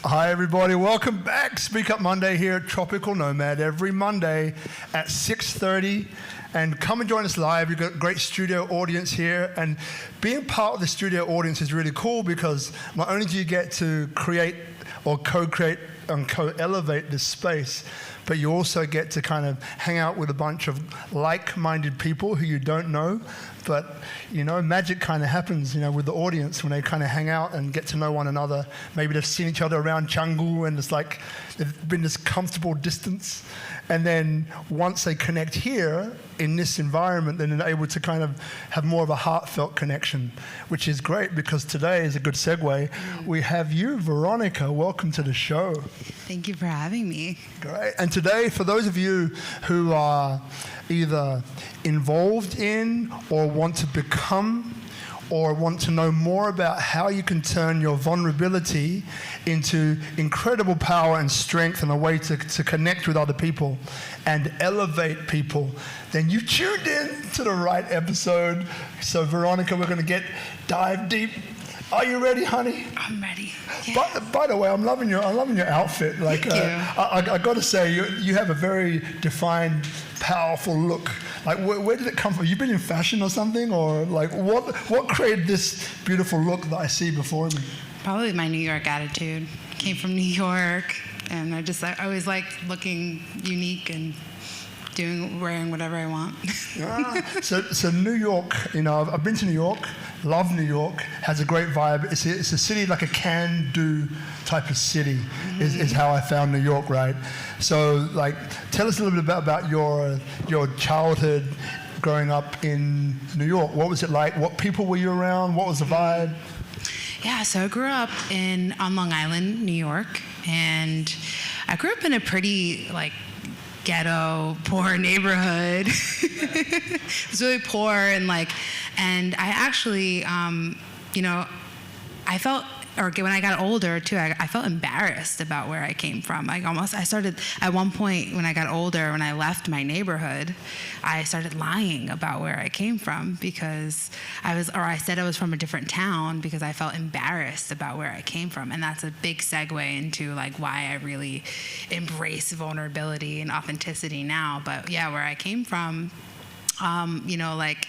Hi everybody, welcome back. Speak Up Monday here at Tropical Nomad every Monday at 6:30. And come and join us live. We've got a great studio audience here. And being part of the studio audience is really cool because not only do you get to create or co-create and co-elevate this space, but you also get to kind of hang out with a bunch of like-minded people who you don't know. But, you know, magic kind of happens, you know, with the audience when they kind of hang out and get to know one another. Maybe they've seen each other around Canggu and it's like there's been this comfortable distance. And then once they connect here in this environment, then they're able to kind of have more of a heartfelt connection, which is great because today is a good segue. We have you, Veronica. Welcome to the show. Thank you for having me. Great. And today, for those of you who are either involved in or want to become or want to know more about how you can turn your vulnerability into incredible power and strength and a way to connect with other people and elevate people, then you tuned in to the right episode. So Veronica, we're going to dive deep. Are you ready, honey? I'm ready. Yeah. By the way, I'm loving your outfit. Like, Thank you. I got to say, you have a very defined, powerful look. Like, where did it come from? You been in fashion or something, or like what created this beautiful look that I see before me? Probably my New York attitude. Came from New York, and I always liked looking unique and wearing whatever I want. So New York, you know, I've been to New York, love New York, has a great vibe. It's a city like a can-do type of city, is how I found New York, right? So, like, tell us a little bit about your childhood growing up in New York. What was it like? What people were you around? What was the vibe? Yeah, so I grew up on Long Island, New York, and I grew up in a pretty, like, ghetto, poor neighborhood. It was really poor and I actually, you know, when I got older too, I felt embarrassed about where I came from. I started, at one point when I got older, when I left my neighborhood, I started lying about where I came from because I said I was from a different town because I felt embarrassed about where I came from. And that's a big segue into like why I really embrace vulnerability and authenticity now. But yeah, where I came from, you know, like,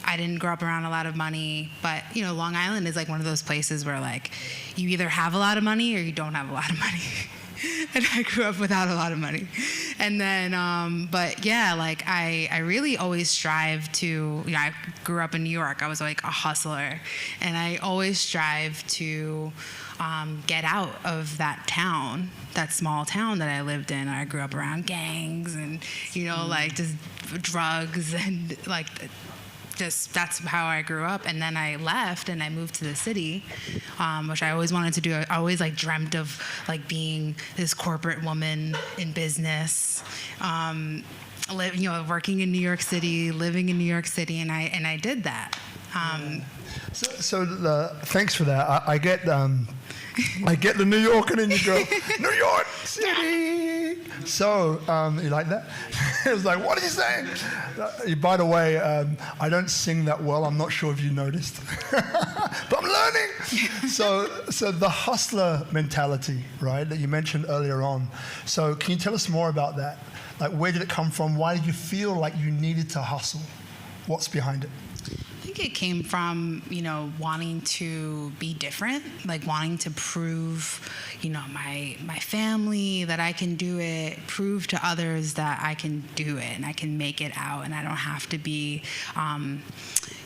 I didn't grow up around a lot of money, but, you know, Long Island is like one of those places where, like, you either have a lot of money or you don't have a lot of money. And I grew up without a lot of money. And then, but yeah, like, I really always strive to, you know, I grew up in New York. I was like a hustler. And I always strive to get out of that town, that small town that I lived in. I grew up around gangs and, you know, like, just drugs and, like, that's how I grew up. And then I left and I moved to the city, which I always wanted to do. I always like dreamt of like being this corporate woman in business, you know, working in New York City, living in New York City, and I did that. Thanks for that. I get the New York, and then you go, New York City. So, you like that? It was like, what are you saying? By the way, I don't sing that well. I'm not sure if you noticed. But I'm learning. So the hustler mentality, right, that you mentioned earlier on. So can you tell us more about that? Like, where did it come from? Why did you feel like you needed to hustle? What's behind it? I think it came from, you know, wanting to be different, like wanting to prove, you know, my family that I can do it, prove to others that I can do it and I can make it out and I don't have to be,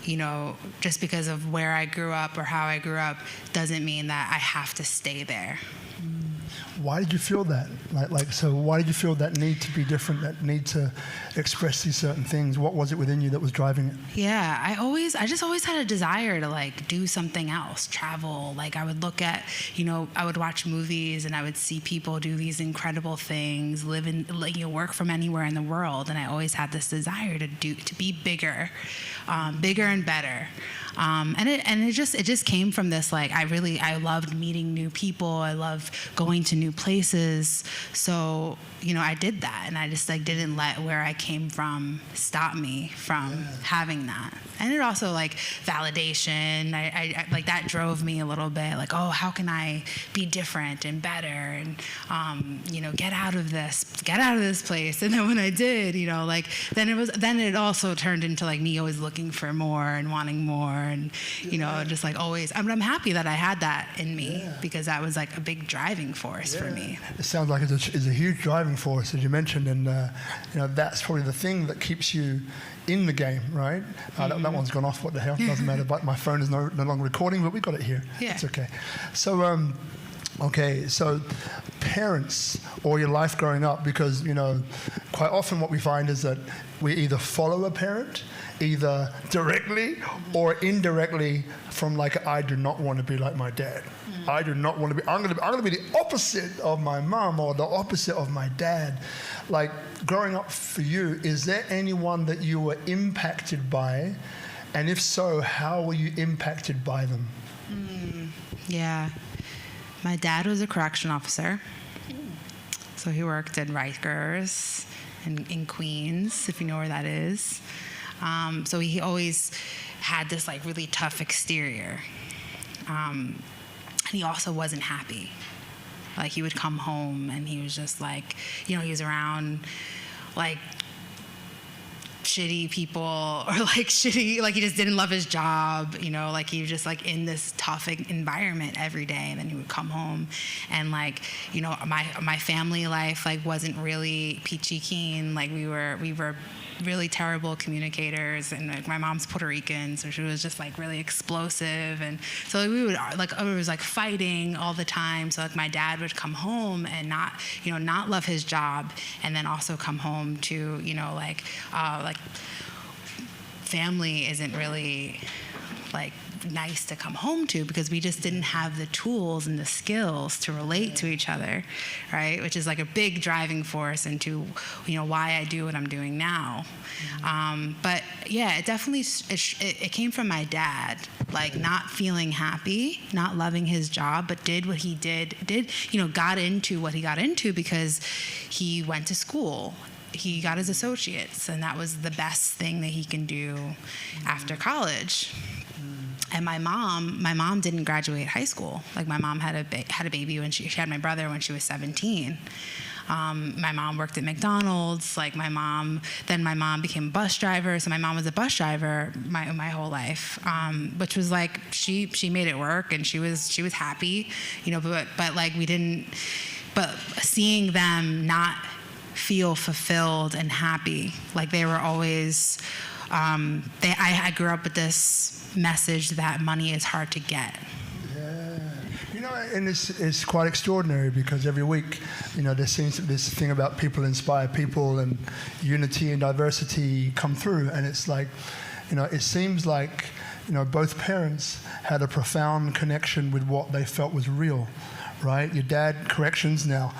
you know, just because of where I grew up or how I grew up doesn't mean that I have to stay there. Why did you feel that? So why did you feel that need to be different, that need to express these certain things? What was it within you that was driving it? Yeah, I just always had a desire to like do something else, travel. Like I would look at, you know, I would watch movies and I would see people do these incredible things, work from anywhere in the world. And I always had this desire to be bigger. bigger and better. And it just came from this, like, I loved meeting new people. I loved going to new places. So, I did that, and I just like didn't let where I came from stop me from having that. And it also, like, validation. I like that drove me a little bit, like, oh, how can I be different and better, and get out of this place. And then when I did, then it also turned into like me always looking for more and wanting more, and just like always. I'm happy that I had that in me, because that was like a big driving force for me. It sounds like it's a huge driving force, as you mentioned, and that's probably the thing that keeps you in the game, right? That one's gone off. What the hell? Doesn't matter. But my phone is no longer recording, but we got it here. Yeah. It's okay. So, so parents or your life growing up, because quite often what we find is that we either follow a parent, either directly or indirectly, from like, I do not want to be like my dad. I do not want to be. I'm going to be the opposite of my mom or the opposite of my dad. Like, growing up for you, is there anyone that you were impacted by, and if so, how were you impacted by them? Yeah, my dad was a correction officer, so he worked in Rikers in Queens, if you know where that is. So he always had this like really tough exterior. And he also wasn't happy. Like, he would come home and he was just like, he was around like shitty people, or like shitty, like he just didn't love his job, like he was just like in this tough environment every day. And then he would come home and like, my family life like wasn't really peachy keen. Like we were really terrible communicators, and like my mom's Puerto Rican, so she was just like really explosive, and so we would like, it was like fighting all the time. So like my dad would come home and not love his job, and then also come home to like family isn't really like nice to come home to, because we just didn't have the tools and the skills to relate to each other, right? Which is like a big driving force into why I do what I'm doing now. But yeah, it definitely it came from my dad, like not feeling happy, not loving his job, but did what he did got into what he got into because he went to school. He got his associates, and that was the best thing that he can do after college. And my mom didn't graduate high school. Like, my mom had a baby when she had my brother when she was 17. My mom worked at McDonald's. Like, my mom became a bus driver. So my mom was a bus driver my whole life, which was like, she made it work, and she was happy, but like we didn't. But seeing them not feel fulfilled and happy, like they were always. I grew up with this message that money is hard to get. Yeah, and it's quite extraordinary, because every week, there seems to be this thing about people inspire people, and unity and diversity come through, and it's like, it seems like, both parents had a profound connection with what they felt was real, right? Your dad, corrections now.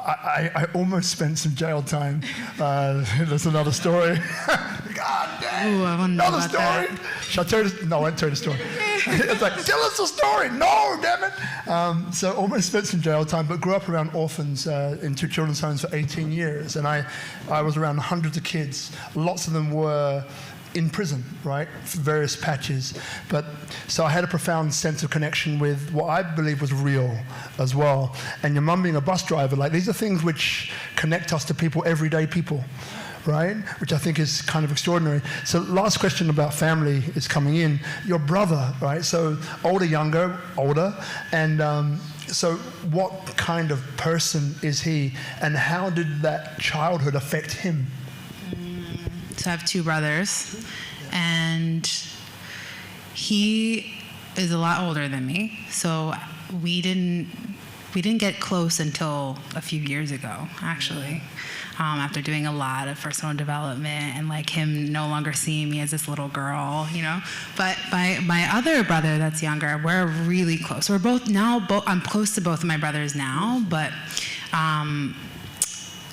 I almost spent some jail time. That's another story. God damn. Ooh, I want to know about story. That. Shall I tell you? No, I won't tell you the story. It's like, tell us the story. No, damn it. So almost spent some jail time, but grew up around orphans in 2 children's homes for 18 years. And I was around hundreds of kids. Lots of them were in prison, right, for various patches. But so I had a profound sense of connection with what I believe was real as well. And your mum being a bus driver, like, these are things which connect us to people, everyday people, right? Which I think is kind of extraordinary. So last question about family is coming in. Your brother, right? So older, younger, older, and so what kind of person is he, and how did that childhood affect him? So I have 2 brothers, and he is a lot older than me. So we didn't get close until a few years ago, actually. After doing a lot of personal development, and like him no longer seeing me as this little girl, But my other brother that's younger, we're really close. We're both now. I'm close to both of my brothers now, but.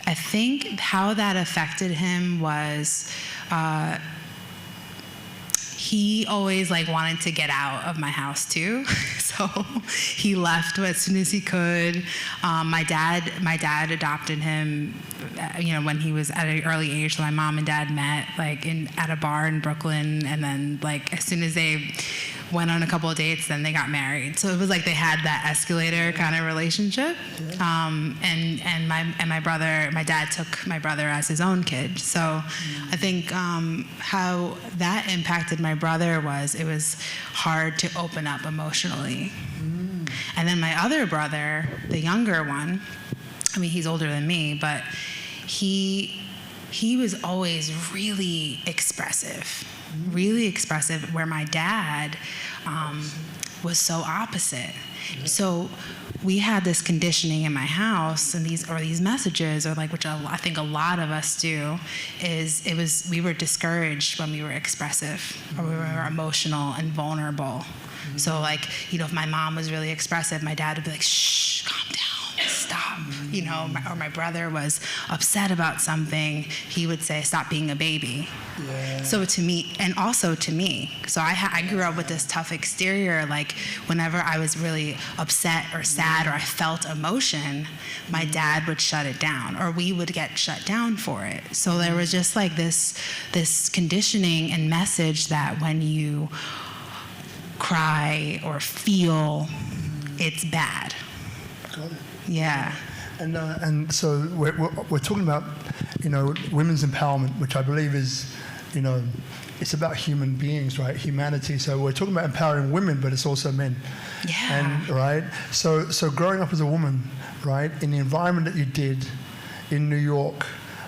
I think how that affected him was he always like wanted to get out of my house too. So he left as soon as he could. My dad adopted him, when he was at an early age. So my mom and dad met like at a bar in Brooklyn, and then like as soon as they went on a couple of dates, then they got married. So it was like they had that escalator kind of relationship. And my dad took my brother as his own kid. So I think how that impacted my brother was it was hard to open up emotionally. And then my other brother, the younger one, I mean, he's older than me, but he was always really expressive, where my dad was so opposite. So we had this conditioning in my house, and these messages, or like, which I think a lot of us do, we were discouraged when we were expressive, or we were emotional and vulnerable. So like, if my mom was really expressive, my dad would be like, shh, calm down, stop. Or my brother was upset about something, he would say, stop being a baby. Yeah. So to me, and also to me, so I grew up with this tough exterior. Like whenever I was really upset or sad or I felt emotion, my dad would shut it down, or we would get shut down for it. So there was just like this conditioning and message that when you cry or feel, it's bad. Got it. Yeah. And so we're talking about, women's empowerment, which I believe is, it's about human beings, right? Humanity. So we're talking about empowering women, but it's also men. Yeah. And right. So growing up as a woman, right, in the environment that you did in New York,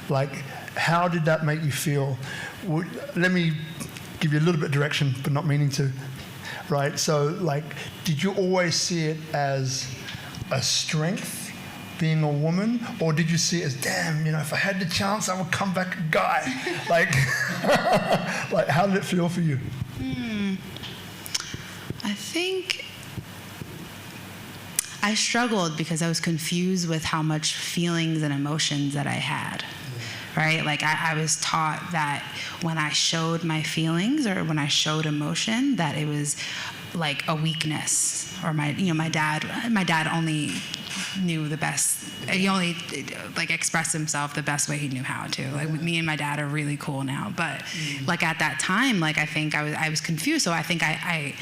like, how did that make you feel? Let me give you a little bit of direction, but not meaning to. Right. So, like, did you always see it as a strength, being a woman, or did you see it as, damn, if I had the chance, I would come back a guy? Like, like, how did it feel for you? I think I struggled because I was confused with how much feelings and emotions that I had. Right? Like I was taught that when I showed my feelings or when I showed emotion, that it was like a weakness, or my dad only knew the best. He only like expressed himself the best way he knew how to. Like me and my dad are really cool now, but like at that time, like I think I was confused. So I think I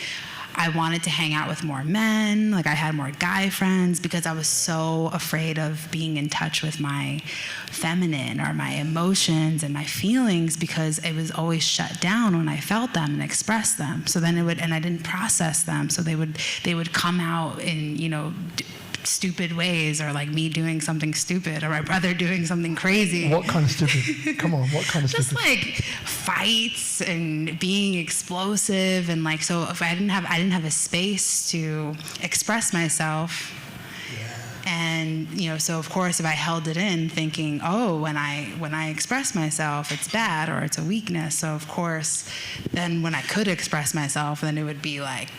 wanted to hang out with more men. Like I had more guy friends because I was so afraid of being in touch with my feminine or my emotions and my feelings, because it was always shut down when I felt them and expressed them. So then and I didn't process them. So they would come out in, stupid ways, or like me doing something stupid, or my brother doing something crazy. What kind of stupid? Come on, what kind of just stupid? Just like fights and being explosive, and like, so if I didn't have a space to express myself. And so of course if I held it in thinking, when I express myself it's bad or it's a weakness, so of course then when I could express myself, then it would be like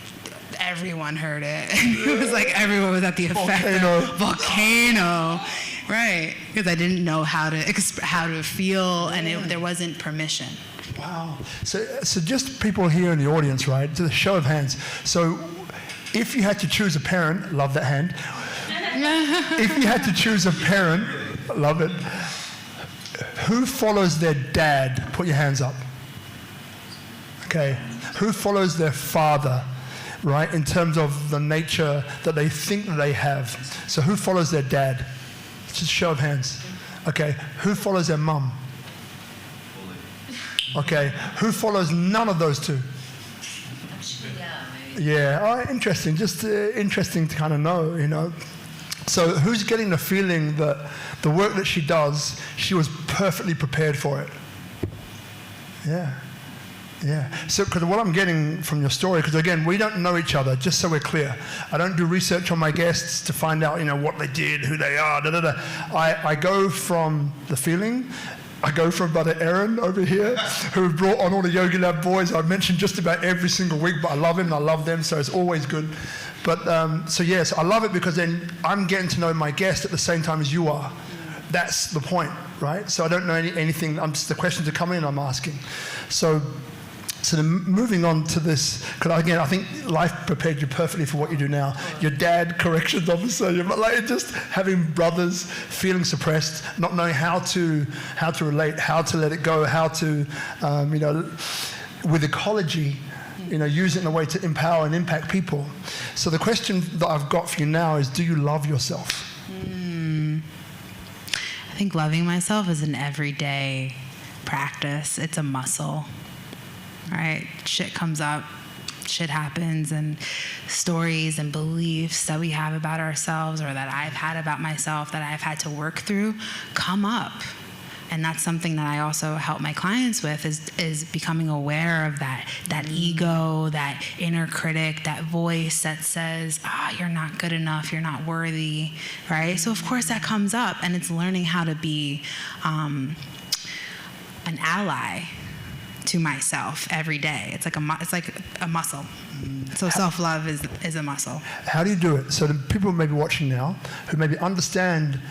everyone heard it. It was like everyone was at the effect of volcano, right? Because I didn't know how to feel, and there wasn't permission. Wow. So just people here in the audience, right? To the show of hands. So if you had to choose a parent, love that hand. If you had to choose a parent, love it. Who follows their dad? Put your hands up. Okay. Who follows their father? Right, in terms of the nature that they think that they have. So who follows their dad? Just a show of hands. Okay, who follows their mum? Okay, who follows none of those two? Yeah, interesting. Just interesting to kind of know, So who's getting the feeling that the work that she does, she was perfectly prepared for it? Yeah. Yeah. So, because what I'm getting from your story, because again, we don't know each other, just so we're clear. I don't do research on my guests to find out, what they did, who they are, I go from the feeling. I go from Brother Aaron over here, who brought on all the Yogi Lab boys. I've mentioned just about every single week, but I love him and I love them, so it's always good. But, so yes, I love it because then I'm getting to know my guest at the same time as you are. That's the point, right? So I don't know anything. The questions are coming in, I'm asking. So So then moving on to this, because again, I think life prepared you perfectly for what you do now. Your dad, corrections officer, you're like just having brothers, feeling suppressed, not knowing how to relate, how to let it go, how to, with ecology, use it in a way to empower and impact people. So the question that I've got for you now is, do you love yourself? I think loving myself is an everyday practice. It's a muscle. Right? Shit comes up, shit happens, and stories and beliefs that we have about ourselves or that I've had about myself that I've had to work through come up. And that's something that I also help my clients with is becoming aware of that ego, that inner critic, that voice that says, you're not good enough, you're not worthy, right? So of course that comes up, and it's learning how to be an ally to myself every day. It's like a muscle. So self-love is a muscle. How do you do it? So the people maybe watching now who maybe understand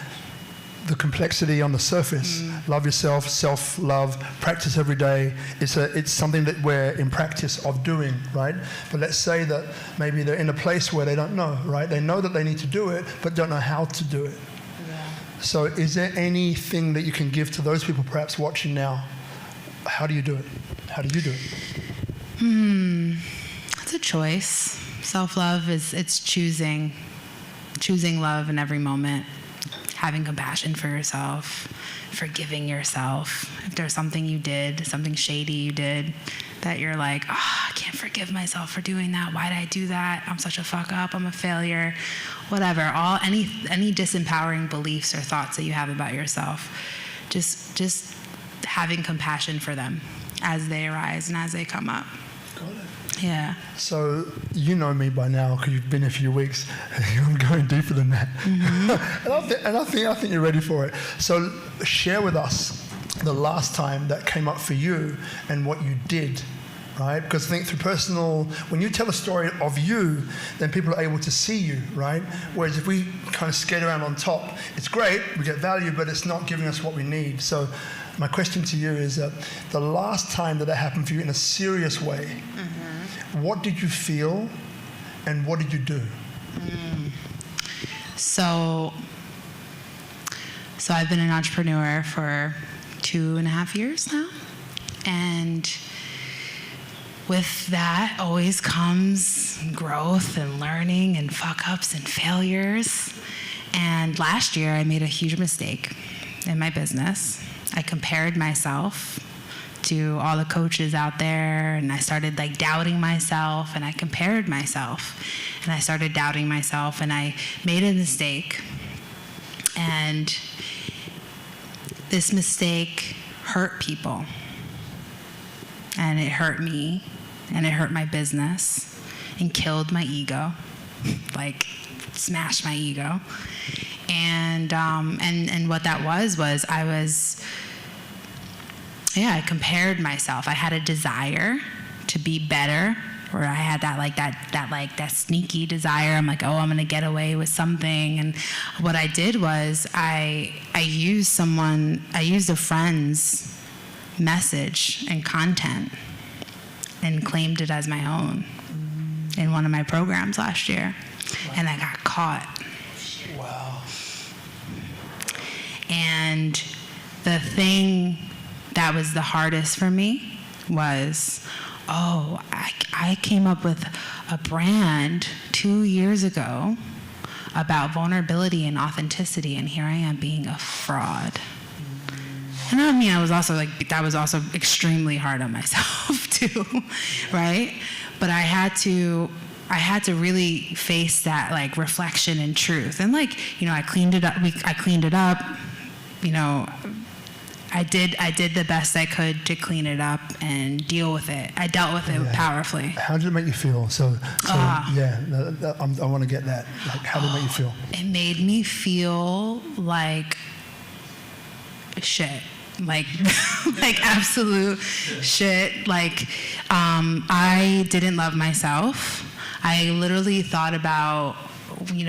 the complexity on the surface, love yourself, self-love, practice every day. It's something that we're in practice of doing, right? But let's say that maybe they're in a place where they don't know, right? They know that they need to do it, but don't know how to do it. Yeah. So is there anything that you can give to those people perhaps watching now? How do you do it? How do you do it? It's a choice. Self-love it's choosing love in every moment, having compassion for yourself, forgiving yourself. If there's something you did, something shady you did, that you're like, I can't forgive myself for doing that. Why did I do that? I'm such a fuck up. I'm a failure. Whatever. Any disempowering beliefs or thoughts that you have about yourself, just having compassion for them as they arise and as they come up. Got it. Yeah. So you know me by now because you've been a few weeks. I'm going deeper than that. and I think you're ready for it. So share with us the last time that came up for you and what you did, right? Because I think through personal, when you tell a story of you, then people are able to see you, right? Whereas if we kind of skate around on top, it's great, we get value, but it's not giving us what we need. So my question to you is the last time that happened for you in a serious way, what did you feel and what did you do? So I've been an entrepreneur for 2.5 years now. And with that always comes growth and learning and fuck-ups and failures. And last year I made a huge mistake in my business. I compared myself to all the coaches out there, and I started doubting myself, and I compared myself, and I started doubting myself, and I made a mistake. And this mistake hurt people, and it hurt me, and it hurt my business, and killed my ego, smashed my ego. And what that was I compared myself. I had a desire to be better, or I had that sneaky desire. I'm like, I'm gonna get away with something. And what I did was I used a friend's message and content and claimed it as my own in one of my programs last year. Wow. And I got caught. Wow. And the thing that was the hardest for me was, I came up with a brand 2 years ago about vulnerability and authenticity, and here I am being a fraud. And I mean, that was also extremely hard on myself too, right? But I had to really face that reflection and truth. And I cleaned it up. I cleaned it up. I did the best I could to clean it up and deal with it. I dealt with it powerfully. How did it make you feel? I want to get that. How did it make you feel? It made me feel like shit. Absolute shit. I didn't love myself. I literally thought about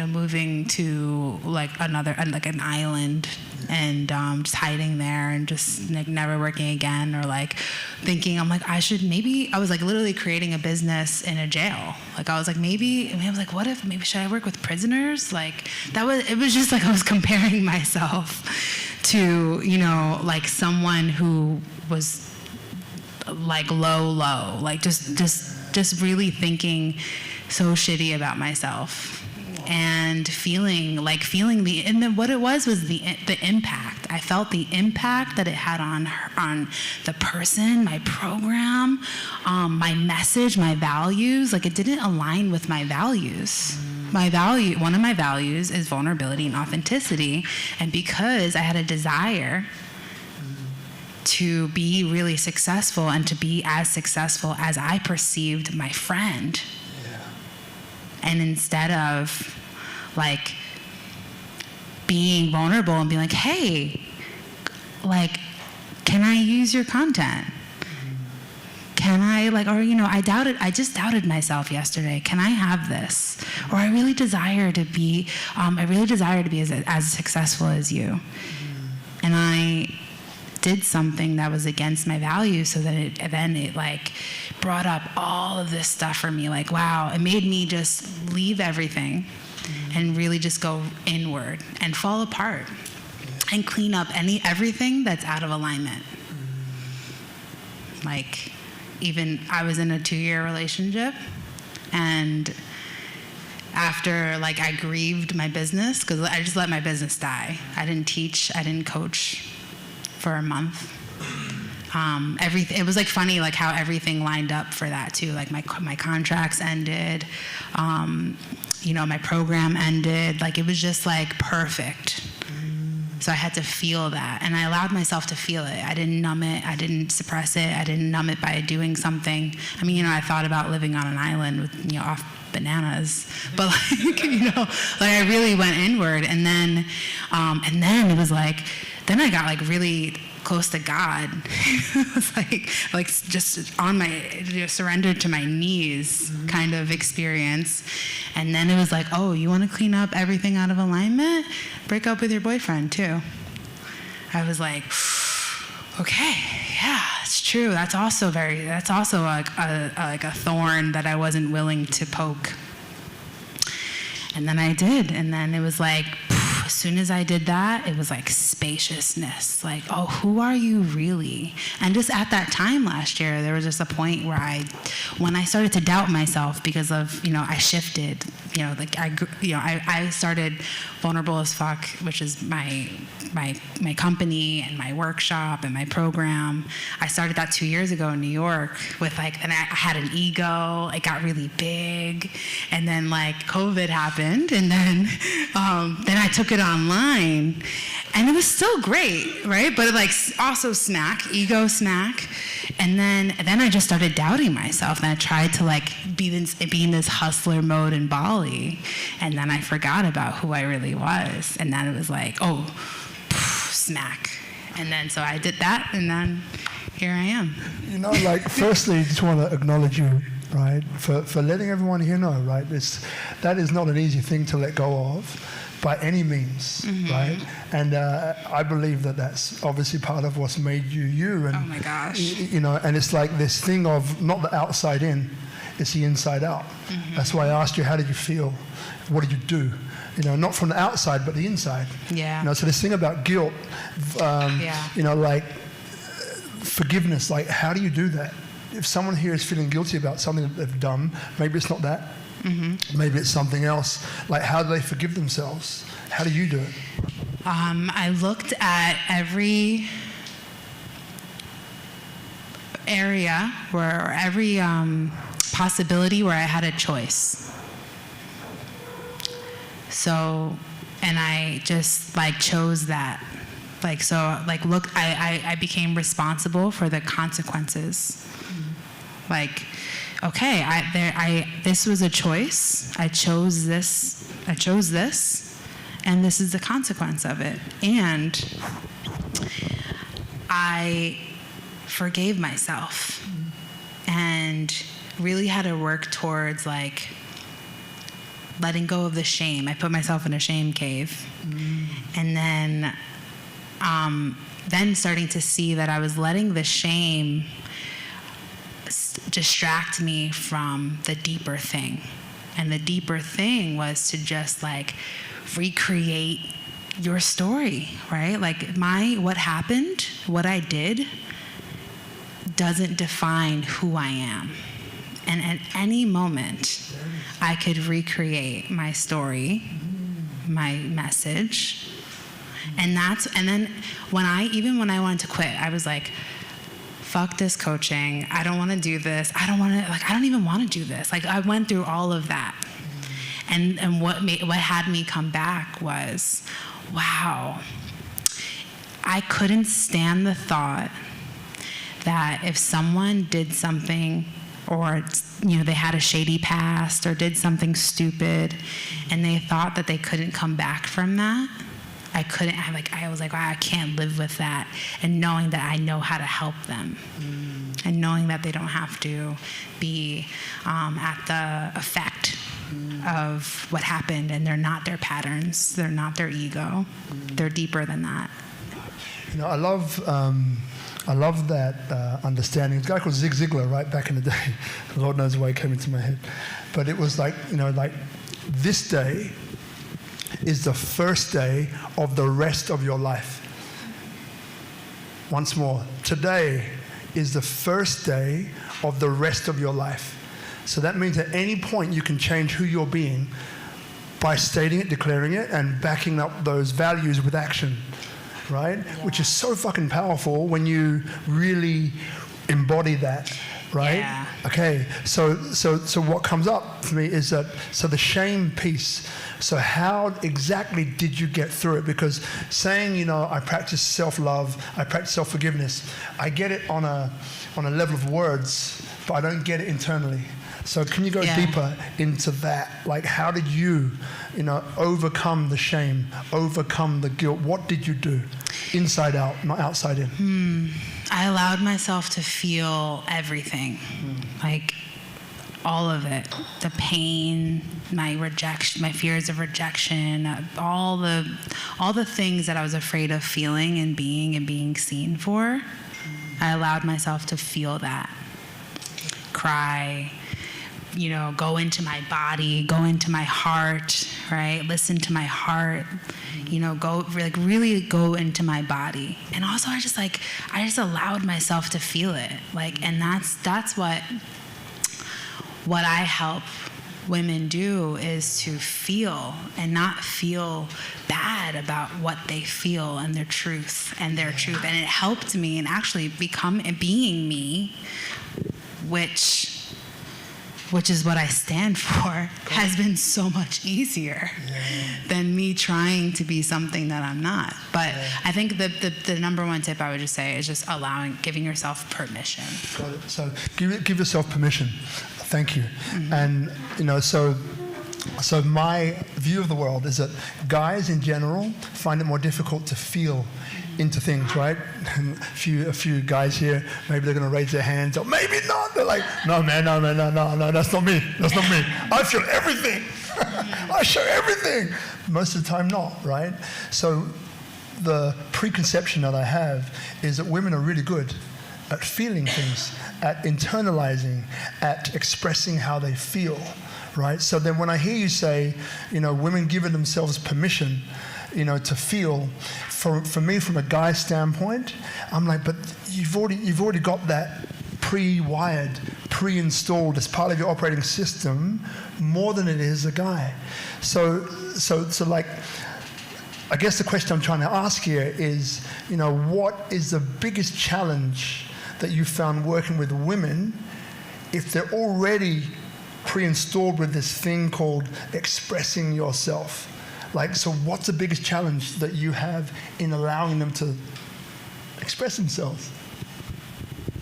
moving to like an island and just hiding there and just like never working again, or like thinking I was like literally creating a business in a jail. Like I was like what if should I work with prisoners? Like it was just like I was comparing myself to like someone who was like low, like just really thinking so shitty about myself. And feeling what it was the impact. I felt the impact that it had on the person, my program, my message, my values. Like it didn't align with my values. One of my values is vulnerability and authenticity. And because I had a desire to be really successful and to be as successful as I perceived my friend, and instead of like being vulnerable and being like, hey, like, can I use your content? Can I I just doubted myself yesterday. Can I have this? Or I really desire to be as successful as you. And I did something that was against my values, so that it like brought up all of this stuff for me. Like, wow, it made me just leave everything and really just go inward and fall apart and clean up everything that's out of alignment. Like, even I was in a 2-year relationship, and after like I grieved my business, because I just let my business die. I didn't teach, I didn't coach for a month. It was like funny, like how everything lined up for that too. Like my contracts ended, my program ended. Like it was just like perfect. So I had to feel that, and I allowed myself to feel it. I didn't numb it. I didn't suppress it. I didn't numb it by doing something. I mean, I thought about living on an island with, off bananas, but like I really went inward, and then it was like, then I got like really close to God. It was like just on my surrendered to my knees kind of experience. And then it was like, oh, you want to clean up everything out of alignment? Break up with your boyfriend too. I was like, okay, yeah, it's true. That's also like a thorn that I wasn't willing to poke. And then I did, and then it was like, as soon as I did that, it was like spaciousness. Like, oh, who are you really? And just at that time last year, there was just a point where when I started to doubt myself because of, I shifted, I started Vulnerable as Fuck, which is my company and my workshop and my program. I started that 2 years ago in New York with and I had an ego. It got really big, and then like COVID happened, and then I took it online, and it was still great, right? But it like also ego snack, and then I just started doubting myself, and I tried to like be in this hustler mode in Bali, and then I forgot about who I really was, and then it was like, oh, snack, and then so I did that, and then here I am. Like firstly, I just want to acknowledge you, right, for letting everyone here know, right? That is not an easy thing to let go of by any means, right? And I believe that that's obviously part of what's made you. And, oh my gosh. And it's like this thing of not the outside in, it's the inside out. That's why I asked you, how did you feel? What did you do? Not from the outside, but the inside. Yeah. So this thing about guilt, like forgiveness, like how do you do that? If someone here is feeling guilty about something that they've done, maybe it's not that. Maybe it's something else. Like, how do they forgive themselves? How do you do it? I looked at every area or every possibility where I had a choice. So, and I just like chose that. Like, so, like, look, I became responsible for the consequences. Like, okay, this was a choice. I chose this, and this is the consequence of it. And I forgave myself and really had to work towards like letting go of the shame. I put myself in a shame cave. And then starting to see that I was letting the shame distract me from the deeper thing. And the deeper thing was to just like recreate your story, right? Like what happened, what I did, doesn't define who I am. And at any moment, I could recreate my story, my message. And then when I wanted to quit, I was like, fuck this coaching. I don't want to do this. I don't even want to do this. Like, I went through all of that. And what had me come back was, wow, I couldn't stand the thought that if someone did something, or they had a shady past or did something stupid, and they thought that they couldn't come back from that, I was like, wow, I can't live with that. And knowing that I know how to help them, and knowing that they don't have to be at the effect of what happened, and they're not their patterns, they're not their ego, they're deeper than that. I love that understanding. There's a guy called Zig Ziglar, right, back in the day. Lord knows why it came into my head. But it was like, this day is the first day of the rest of your life. Once more, today is the first day of the rest of your life. So that means at any point you can change who you're being by stating it, declaring it, and backing up those values with action. Right? Yeah. Which is so fucking powerful when you really embody that, right? Yeah. Okay, so what comes up for me is that, so the shame piece, so how exactly did you get through it? Because saying, I practice self-love, I practice self-forgiveness, I get it on a level of words, but I don't get it internally. So can you go deeper into that? Like, how did you, overcome the shame, overcome the guilt? What did you do? Inside out, not outside in. I allowed myself to feel everything, like all of it. The pain, my rejection, my fears of rejection, all the things that I was afraid of feeling and being seen for. I allowed myself to feel that. Cry, go into my body, go into my heart, right? Listen to my heart, go really go into my body. And also I just allowed myself to feel it. And that's what I help women do, is to feel and not feel bad about what they feel and their truth. And it helped me and actually being me, which is what I stand for, has been so much easier than me trying to be something that I'm not. But I think the number one tip I would just say is just giving yourself permission. Got it. So give yourself permission. Thank you. And, so my view of the world is that guys in general find it more difficult to feel into things, right? And a few guys here, maybe they're going to raise their hands, or maybe not. They're like, no, man, no, that's not me. That's not me. I feel everything. I show everything. Most of the time not, right? So the preconception that I have is that women are really good at feeling things, at internalizing, at expressing how they feel, right? So then when I hear you say, women giving themselves permission, to feel, for me, from a guy standpoint, I'm like, but you've already got that pre-wired, pre-installed as part of your operating system more than it is a guy. So like, I guess the question I'm trying to ask here is, what is the biggest challenge that you found working with women if they're already pre-installed with this thing called expressing yourself? So what's the biggest challenge that you have in allowing them to express themselves?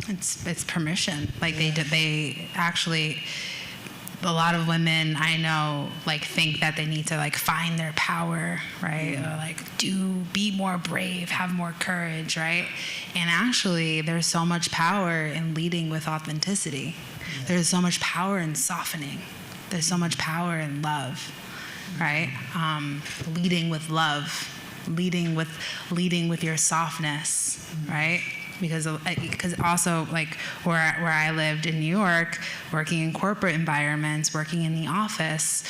It's permission. They actually, a lot of women I know think that they need to find their power, right? Or be more brave, have more courage, right? And actually, there's so much power in leading with authenticity. There's so much power in softening. There's so much power in love. right? Leading with love, leading with your softness, right? Because also, like, where I lived in New York, working in corporate environments, working in the office,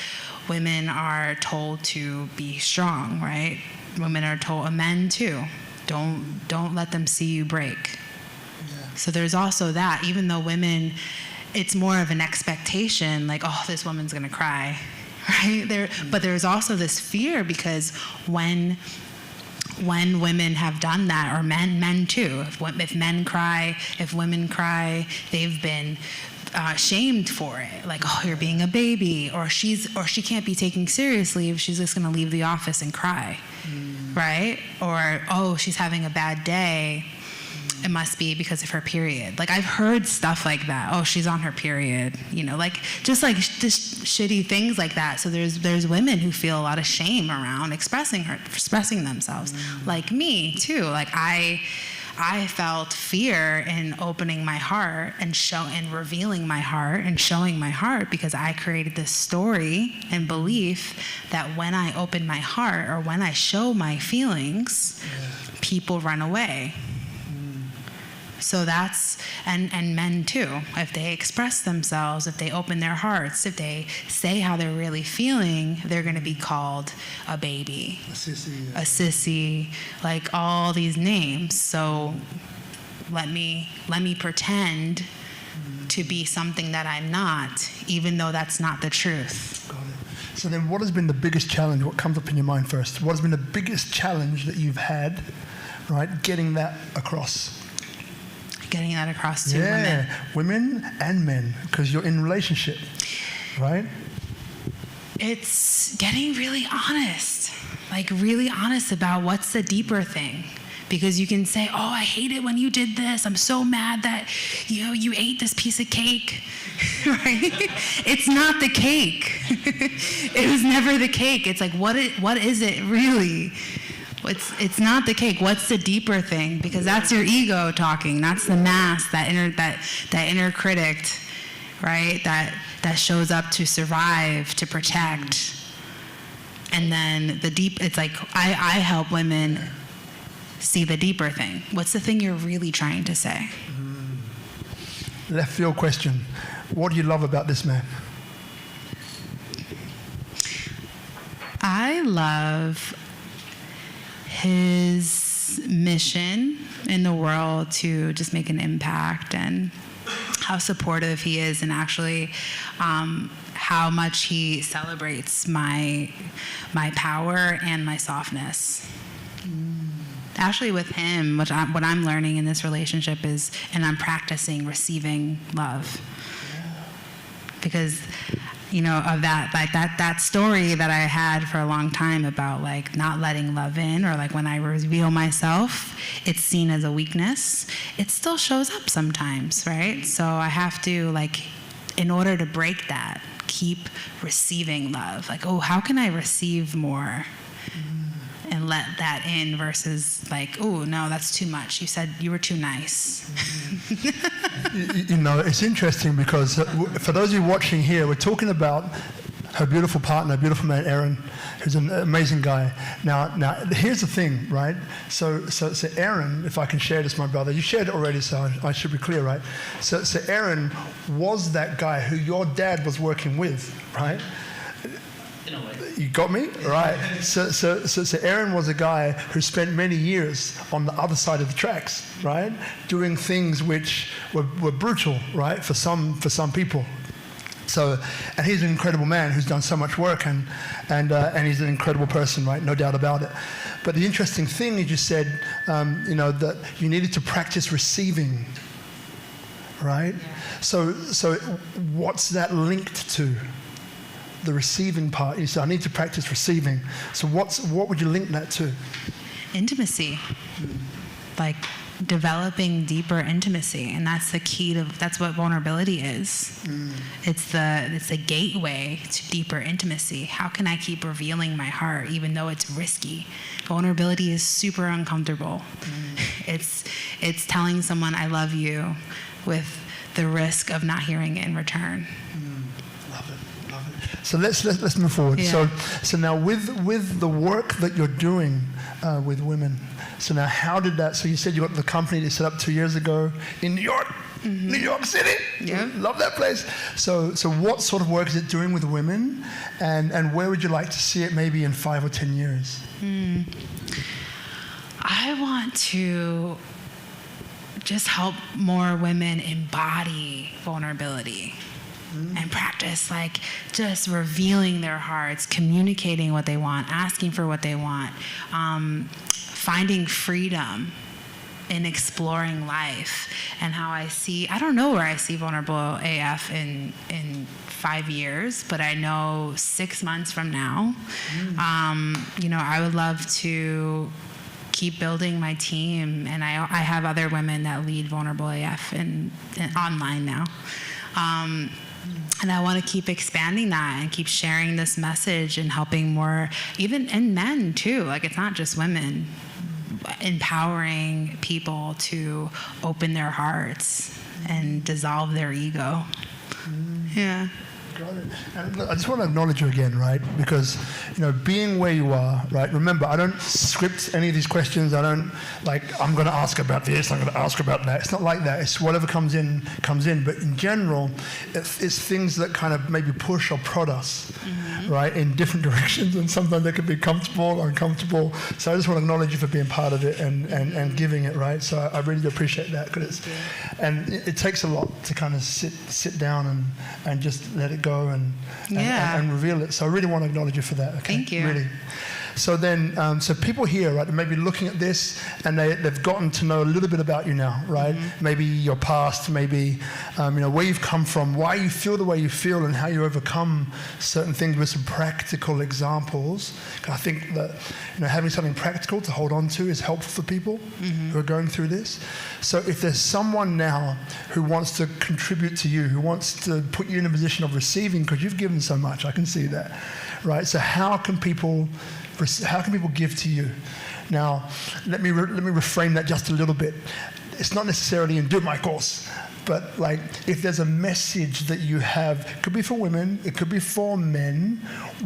women are told to be strong, right? Women are told, and men too, don't let them see you break. Yeah. So there's also that, even though women, it's more of an expectation, like, oh, this woman's gonna cry, right? But there's also this fear, because when women have done that, or men too, if men cry, if women cry, they've been shamed for it, like, oh, you're being a baby, or she can't be taken seriously if she's just going to leave the office and cry, right? Or, oh, she's having a bad day, it must be because of her period. Like, I've heard stuff like that. Oh, she's on her period, like just shitty things like that. So there's women who feel a lot of shame around expressing themselves, like me too. Like, I felt fear in opening my heart and revealing my heart and showing my heart, because I created this story and belief that when I open my heart, or when I show my feelings, people run away. So that's, and men too, if they express themselves, if they open their hearts, if they say how they're really feeling, they're going to be called a baby, a sissy, like all these names. So let me pretend to be something that I'm not, even though that's not the truth. Got it. So then what has been the biggest challenge? What comes up in your mind first? What has been the biggest challenge that you've had, right, getting that across? Getting that across to women and men, because you're in relationship, right? It's getting really honest about what's the deeper thing. Because you can say, oh, I hate it when you did this. I'm so mad that you ate this piece of cake, right? It's not the cake. It was never the cake. It's like, what is it really? It's not the cake. What's the deeper thing? Because that's your ego talking. That's the mask, that inner critic, right? That shows up to survive, to protect. And then it's like I help women see the deeper thing. What's the thing you're really trying to say? Left field question. What do you love about this man? I love his mission in the world to just make an impact, and how supportive he is, and actually how much he celebrates my power and my softness. Actually, with him, what I'm learning in this relationship is, and I'm practicing receiving love. Because of that, like that story that I had for a long time about, like, not letting love in, or like when I reveal myself, it's seen as a weakness. It still shows up sometimes, right? So I have to, like, in order to break that, keep receiving love. Like, oh, how can I receive more? And let that in, versus like, oh, no, that's too much. You said you were too nice. It's interesting, because for those of you watching here, we're talking about her beautiful partner, beautiful man, Aaron, who's an amazing guy. Now, here's the thing, right? So Aaron, if I can share this, my brother, you shared it already, so I should be clear, right? So Aaron was that guy who your dad was working with, right? You got me? Right. So Aaron was a guy who spent many years on the other side of the tracks, right? Doing things which were brutal, right? For some people. So, and he's an incredible man who's done so much work, and he's an incredible person, right? No doubt about it. But the interesting thing you just said, that you needed to practice receiving, right? Yeah. So what's that linked to? The receiving part. You said, I need to practice receiving. So what would you link that to? Intimacy. Like developing deeper intimacy, and that's the key to. That's what vulnerability is. It's the gateway to deeper intimacy. How can I keep revealing my heart even though it's risky? Vulnerability is super uncomfortable. It's telling someone I love you with the risk of not hearing it in return. Love it. So let's move forward. Yeah. So now with the work that you're doing with women, so now how did that? So you said you got the company that you set up 2 years ago in New York, New York City. Yeah. Love that place. So what sort of work is it doing with women, and where would you like to see it maybe in 5 or 10 years? I want to just help more women embody vulnerability and practice like just revealing their hearts, communicating what they want, asking for what they want, finding freedom in exploring life. And how I don't know where I see Vulnerable AF in 5 years, but I know 6 months from now, I would love to keep building my team, and I have other women that lead Vulnerable AF and online now. And I want to keep expanding that and keep sharing this message and helping more, and men too. Like, it's not just women. Empowering people to open their hearts and dissolve their ego. Yeah. Got it. And look, I just want to acknowledge you again, right? Because, being where you are, right? Remember, I don't script any of these questions. I don't, I'm going to ask about this, I'm going to ask about that. It's not like that. It's whatever comes in. But in general, it's things that kind of maybe push or prod us, right, in different directions. And sometimes they can be comfortable, uncomfortable. So I just want to acknowledge you for being part of it and giving it, right? So I really appreciate that. And it takes a lot to kind of sit down and just let it go and reveal it. So I really want to acknowledge you for that. Okay? Thank you. Really. So then, so people here, right, maybe looking at this and they've gotten to know a little bit about you now, right? Maybe your past, maybe, where you've come from, why you feel the way you feel, and how you overcome certain things with some practical examples. I think that, having something practical to hold on to is helpful for people who are going through this. So if there's someone now who wants to contribute to you, who wants to put you in a position of receiving, because you've given so much, I can see that, right? So how can people give to you? Now, let me reframe that just a little bit. It's not necessarily in Do My Course, but if there's a message that you have, it could be for women, it could be for men,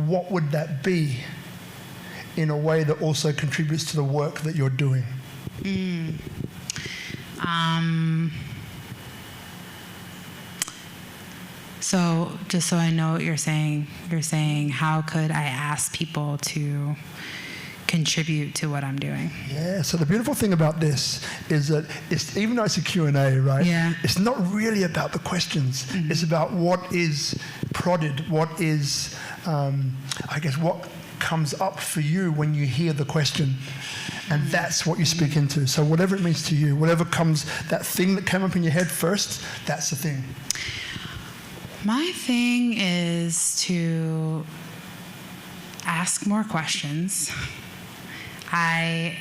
what would that be in a way that also contributes to the work that you're doing? So just so I know what you're saying, how could I ask people to contribute to what I'm doing? Yeah, so the beautiful thing about this is that even though it's a Q&A, right? Yeah. It's not really about the questions. It's about what is prodded, what is, what comes up for you when you hear the question. And that's what you speak into. So whatever it means to you, whatever comes, that thing that came up in your head first, that's the thing. My thing is to ask more questions. I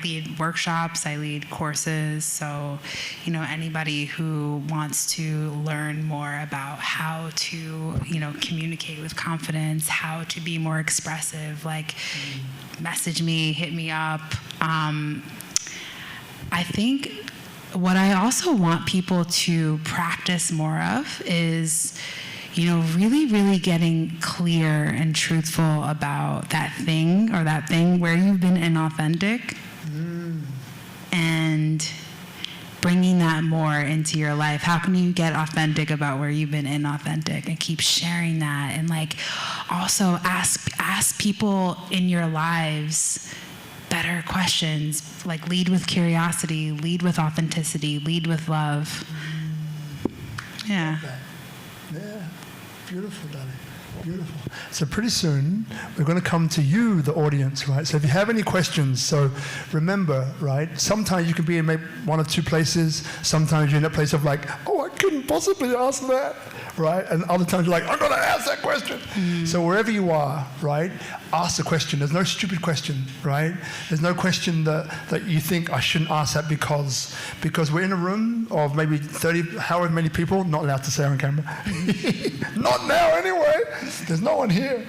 lead workshops, I lead courses, so anybody who wants to learn more about how to communicate with confidence, how to be more expressive, message me, hit me up. I think what I also want people to practice more of is really, really getting clear and truthful about that thing where you've been inauthentic and bringing that more into your life. How can you get authentic about where you've been inauthentic and keep sharing that? And also ask people in your lives better questions, lead with curiosity, lead with authenticity, lead with love. Yeah. Yeah. Beautiful, darling. Beautiful. So pretty soon, we're going to come to you, the audience, right? So if you have any questions, so remember, right, sometimes you can be in maybe one or two places. Sometimes you're in a place of I couldn't possibly ask that, right? And other times you're I'm going to ask that question. So wherever you are, right, ask the question. There's no stupid question, right? There's no question that you think I shouldn't ask that because we're in a room of maybe 30, however many people, not allowed to say on camera. Not now anyway. There's no one here.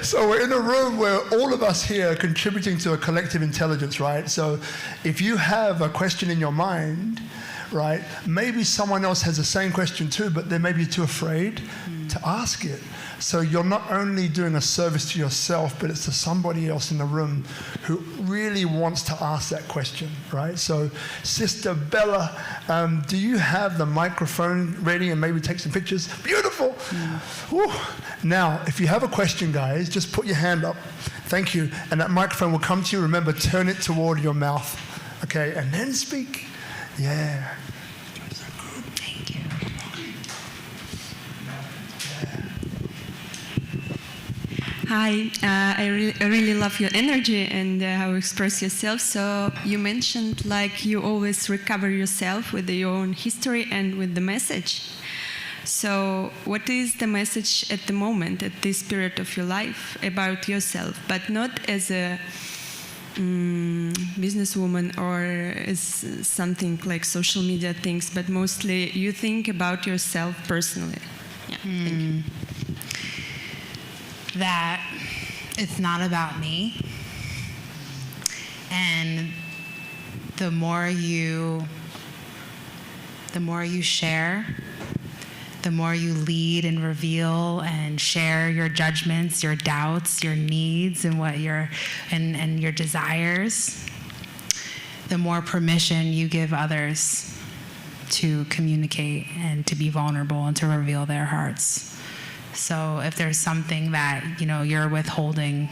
So we're in a room where all of us here are contributing to a collective intelligence, right? So if you have a question in your mind, right? Maybe someone else has the same question too, but they may be too afraid to ask it. So you're not only doing a service to yourself, but it's to somebody else in the room who really wants to ask that question, right? So Sister Bella, do you have the microphone ready and maybe take some pictures? Beautiful. Whew. Now, if you have a question, guys, just put your hand up. Thank you. And that microphone will come to you. Remember, turn it toward your mouth, okay? And then speak. Yeah. Thank you. Hi, I really love your energy and how you express yourself. So you mentioned like you always recover yourself with your own history and with the message. So what is the message at the moment, at this period of your life, about yourself, but not as a businesswoman or as something like social media things, but mostly you think about yourself personally? Yeah, thank you. That it's not about me, and the more you share, the more you lead and reveal and share your judgments, your doubts, your needs, and what your desires, the more permission you give others to communicate and to be vulnerable and to reveal their hearts. So if there's something that you're withholding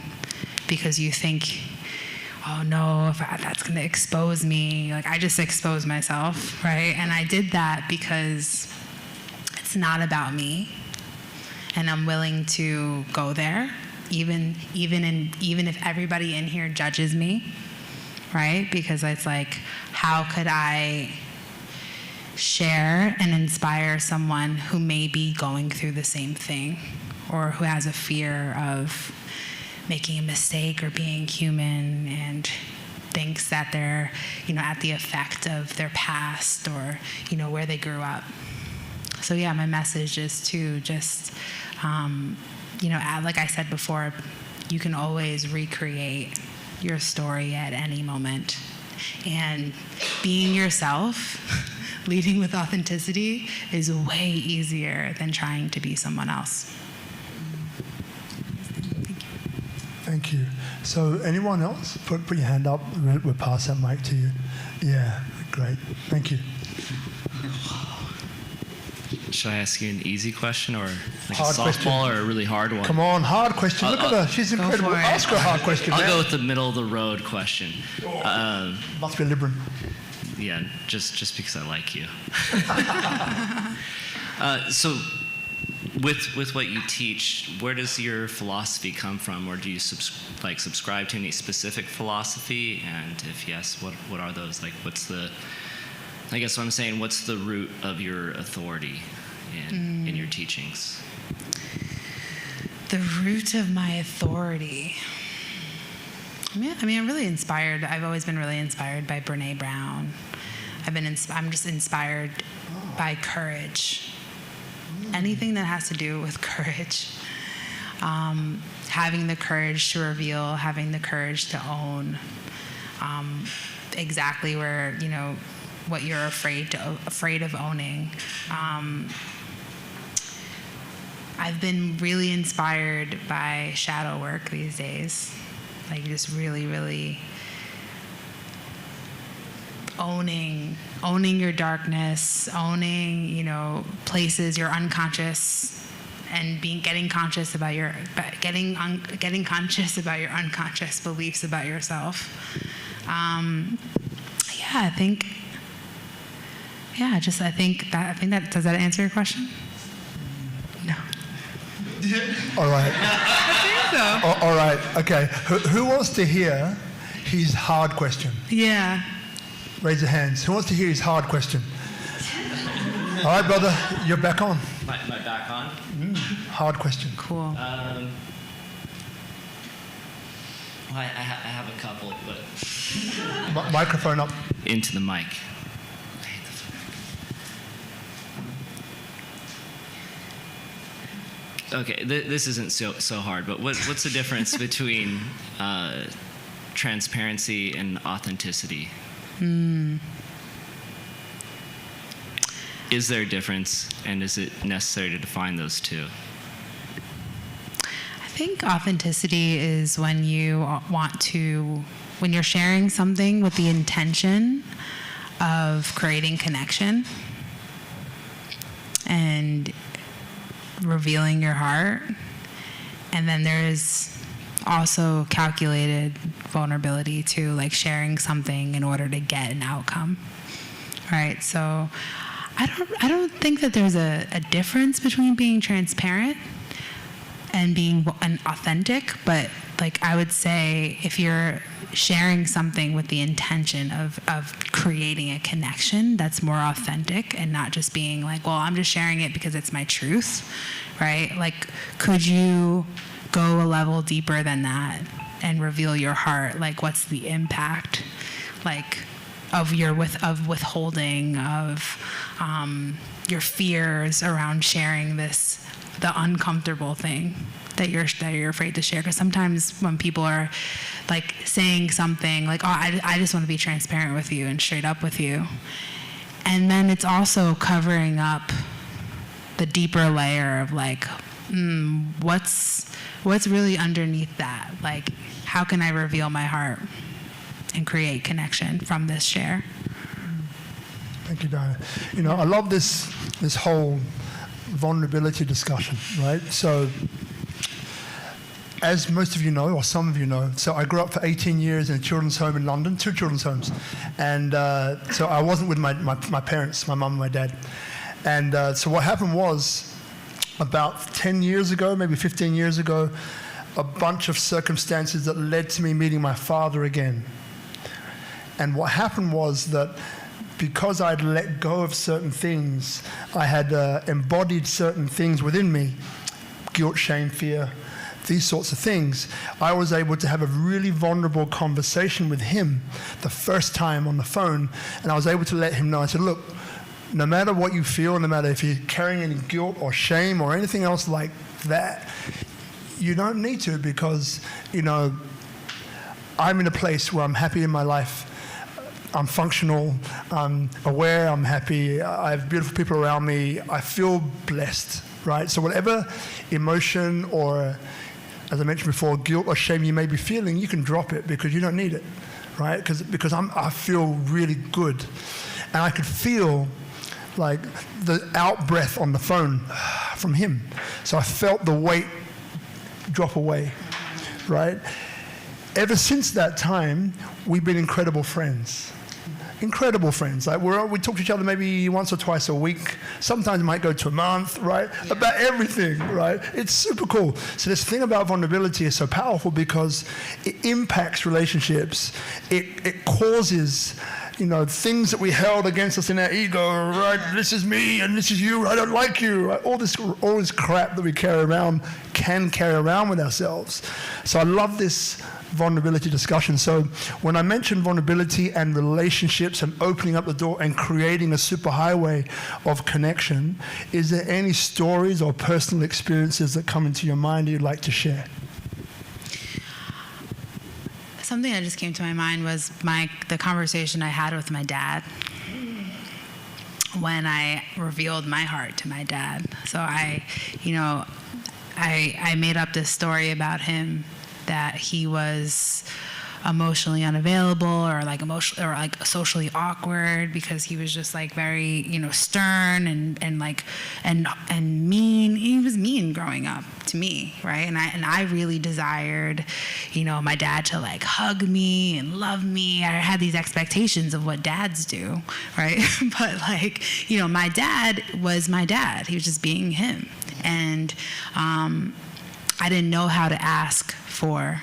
because you think, oh no, if that's going to expose me, like I just exposed myself, right? And I did that because it's not about me, and I'm willing to go there, even if everybody in here judges me, right? Because it's like, how could I share and inspire someone who may be going through the same thing, or who has a fear of making a mistake or being human and thinks that they're at the effect of their past or where they grew up. So yeah, my message is to just like I said before, you can always recreate your story at any moment, and being yourself, leading with authenticity, is way easier than trying to be someone else. Thank you. Thank you. So anyone else? Put your hand up. We'll pass that mic to you. Yeah, great. Thank you. Should I ask you an easy question, or like hard a softball question. or a really hard one? Come on, hard question. Look at her. She's incredible. Ask her a hard question. I'll go with the middle of the road question. Must be a Libran. Yeah, just because I like you. So with what you teach, where does your philosophy come from, or do you subscribe to any specific philosophy? And if yes, what are those? Like, what's the root of your authority in your teachings? The root of my authority. I'm really inspired. I've always been really inspired by Brené Brown. I'm just inspired by courage. Anything that has to do with courage. Having the courage to reveal, having the courage to own exactly where, what you're afraid of owning. I've been really inspired by shadow work these days. Like just really, really owning your darkness, owning, places, your unconscious, and getting conscious about your unconscious beliefs about yourself. I think that does that answer your question? No. All right. I think so. All right. Okay. Who wants to hear his hard question? Yeah. Raise your hands. Who wants to hear his hard question? All right, brother. You're back on. My back on? Hard question. Cool. I have a couple, but Microphone up. into the mic. Okay, this isn't so hard, but what's the difference between transparency and authenticity? is there a difference, and is it necessary to define those two? I think authenticity is when when you're sharing something with the intention of creating connection and revealing your heart. And then there's also calculated vulnerability too, like sharing something in order to get an outcome, right? So I don't think that there's a difference between being transparent and being authentic, but like I would say if you're sharing something with the intention of creating a connection, that's more authentic and not just being like, well, I'm just sharing it because it's my truth, right? Like, could you go a level deeper than that and reveal your heart? Like, what's the impact, like, of withholding, of your fears around sharing the uncomfortable thing that you're afraid to share? Because sometimes when people are like saying something like, oh, I just want to be transparent with you and straight up with you, and then it's also covering up the deeper layer of like, what's really underneath that? Like, how can I reveal my heart and create connection from this share? Thank you, Diana. You know, I love this whole vulnerability discussion, right? So, as most of you know, or some of you know, so I grew up for 18 years in a children's home in London, 2 children's homes. And so I wasn't with my parents, my mum and my dad. And so what happened was, about 10 years ago, maybe 15 years ago, a bunch of circumstances that led to me meeting my father again. And what happened was that because I'd let go of certain things, I had embodied certain things within me, guilt, shame, fear, these sorts of things. I was able to have a really vulnerable conversation with him the first time on the phone, and I was able to let him know. I said, look, no matter what you feel, no matter if you're carrying any guilt or shame or anything else like that, you don't need to, because, you know, I'm in a place where I'm happy in my life. I'm functional, I'm aware, I'm happy, I have beautiful people around me, I feel blessed, right? So whatever emotion or, as I mentioned before, guilt or shame you may be feeling, you can drop it because you don't need it, right? Because I feel really good. And I could feel like the out breath on the phone from him. So I felt the weight drop away, right? Ever since that time, we've been incredible friends. Incredible friends. Like we talk to each other maybe once or twice a week. Sometimes it might go to a month, right? Yeah. About everything, right? It's super cool. So this thing about vulnerability is so powerful because it impacts relationships. It causes, you know, things that we held against us in our ego, right? This is me and this is you. I don't like you. Right? All this crap that we can carry around with ourselves. So I love this vulnerability discussion. So when I mention vulnerability and relationships and opening up the door and creating a superhighway of connection, is there any stories or personal experiences that come into your mind that you'd like to share? Something that just came to my mind was the conversation I had with my dad when I revealed my heart to my dad. So I made up this story about him, that he was emotionally unavailable or socially awkward because he was just like very, you know, stern and mean. He was mean growing up to me, right? And I really desired, you know, my dad to like hug me and love me. I had these expectations of what dads do, right? But like, you know, my dad was my dad. He was just being him. And I didn't know how to ask for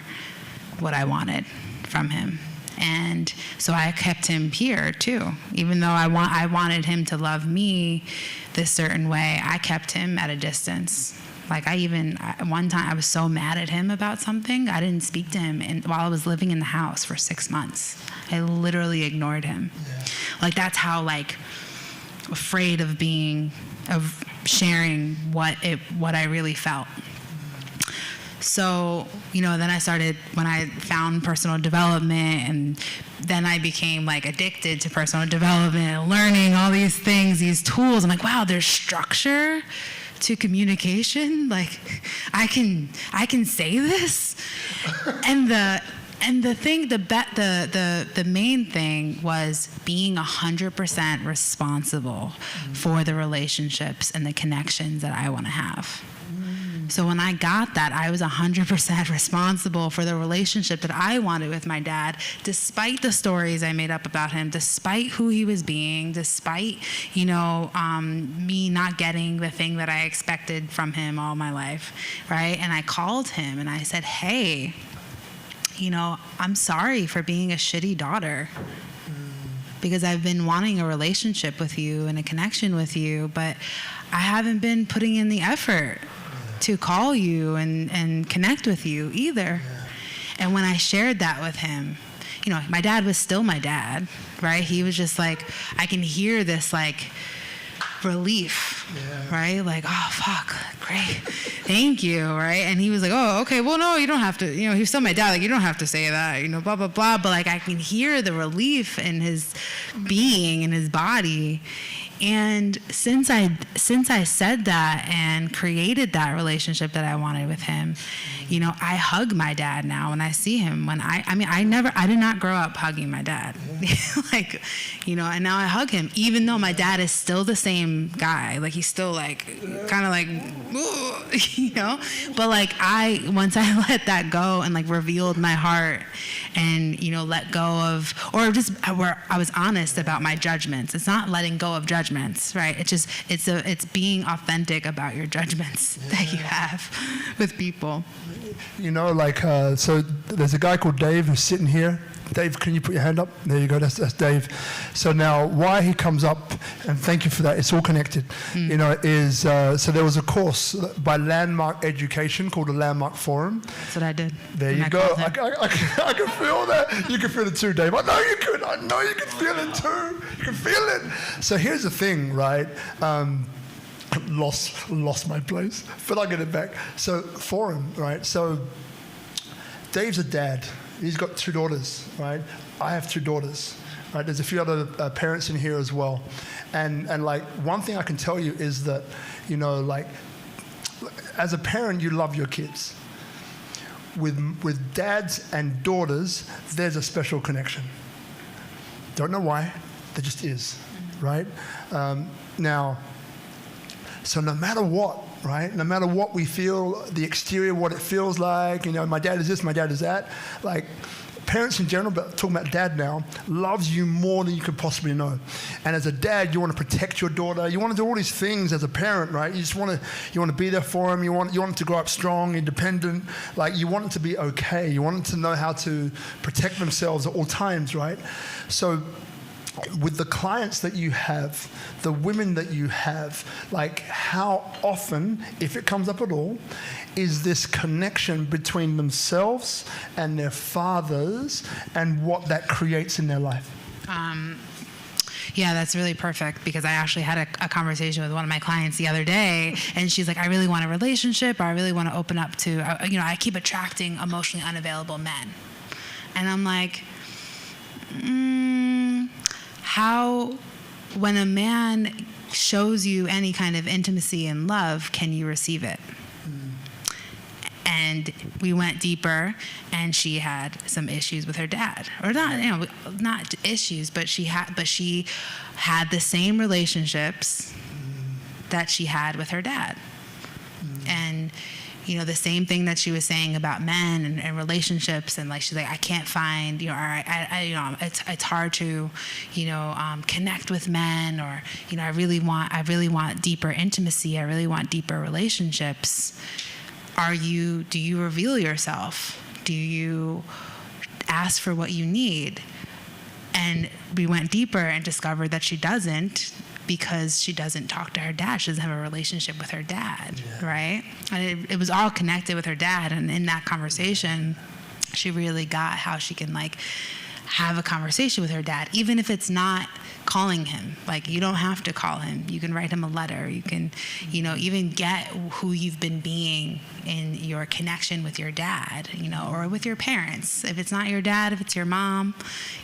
what I wanted from him. And so I kept him here too. Even though I wanted him to love me this certain way, I kept him at a distance. Like one time I was so mad at him about something, I didn't speak to him while I was living in the house for 6 months. I literally ignored him. Yeah. Like that's how like afraid of sharing what I really felt. So, then I started, when I found personal development, and then I became like addicted to personal development, learning all these things, these tools. I'm like, wow, there's structure to communication. Like, I can say this. And the thing, the main thing was being 100% responsible for the relationships and the connections that I want to have. So when I got that, I was 100% responsible for the relationship that I wanted with my dad, despite the stories I made up about him, despite who he was being, despite, me not getting the thing that I expected from him all my life, right? And I called him and I said, hey, I'm sorry for being a shitty daughter, because I've been wanting a relationship with you and a connection with you, but I haven't been putting in the effort to call you and connect with you either. And when I shared that with him, my dad was still my dad, right? He was just like, I can hear this like relief, right? Like, oh, fuck, great, thank you, right? And he was like, oh, okay, well, no, you don't have to, he's still my dad, like, you don't have to say that, blah, blah, blah. But like, I can hear the relief in his being, in his body. And since I said that and created that relationship that I wanted with him, I hug my dad now when I see him. I did not grow up hugging my dad. And now I hug him, even though my dad is still the same guy. Like, he's still like, kind of like, but like, once I let that go and like revealed my heart and, let go of, or just where I was honest about my judgments. It's not letting go of judgments, right? It's being authentic about your judgments that you have with people. So there's a guy called Dave who's sitting here. Dave, can you put your hand up? There you go, that's Dave. So now why he comes up, and thank you for that, it's all connected, is, so there was a course by Landmark Education called the Landmark Forum. That's what I did. There you go. I can feel that. You can feel it too, Dave. I know you can feel it too. You can feel it. So here's the thing, right? Lost my place, but I'll get it back. So forum, right? So Dave's a dad. He's got 2 daughters, right? I have 2 daughters, right? There's a few other parents in here as well. And like, one thing I can tell you is that, as a parent, you love your kids. With dads and daughters, there's a special connection. Don't know why, there just is, right? So no matter what, right? No matter what we feel, the exterior, what it feels like, my dad is this, my dad is that. Like, parents in general, but talking about dad now, loves you more than you could possibly know. And as a dad, you want to protect your daughter. You want to do all these things as a parent, right? You just want to be there for them. You want them to grow up strong, independent. Like, you want them to be okay. You want them to know how to protect themselves at all times, right? So with the clients that you have, the women that you have, like, how often, if it comes up at all, is this connection between themselves and their fathers and what that creates in their life? Yeah, that's really perfect, because I actually had a conversation with one of my clients the other day, and she's like, I really want a relationship, or I really want to open up to, I keep attracting emotionally unavailable men. And I'm like, how, when a man shows you any kind of intimacy and love, can you receive it? And we went deeper, and she had some issues with her dad, or not issues, but she had the same relationships that she had with her dad, and the same thing that she was saying about men and relationships, and like, she's like, I can't find, it's hard to, connect with men, or, I really want deeper intimacy. I really want deeper relationships. Do you reveal yourself? Do you ask for what you need? And we went deeper and discovered that she doesn't, because she doesn't talk to her dad. She doesn't have a relationship with her dad, right? And it was all connected with her dad. And in that conversation, she really got how she can, like, have a conversation with her dad, even if it's not calling him. Like, you don't have to call him. You can write him a letter. You can, even get who you've been being in your connection with your dad, or with your parents. If it's not your dad, if it's your mom,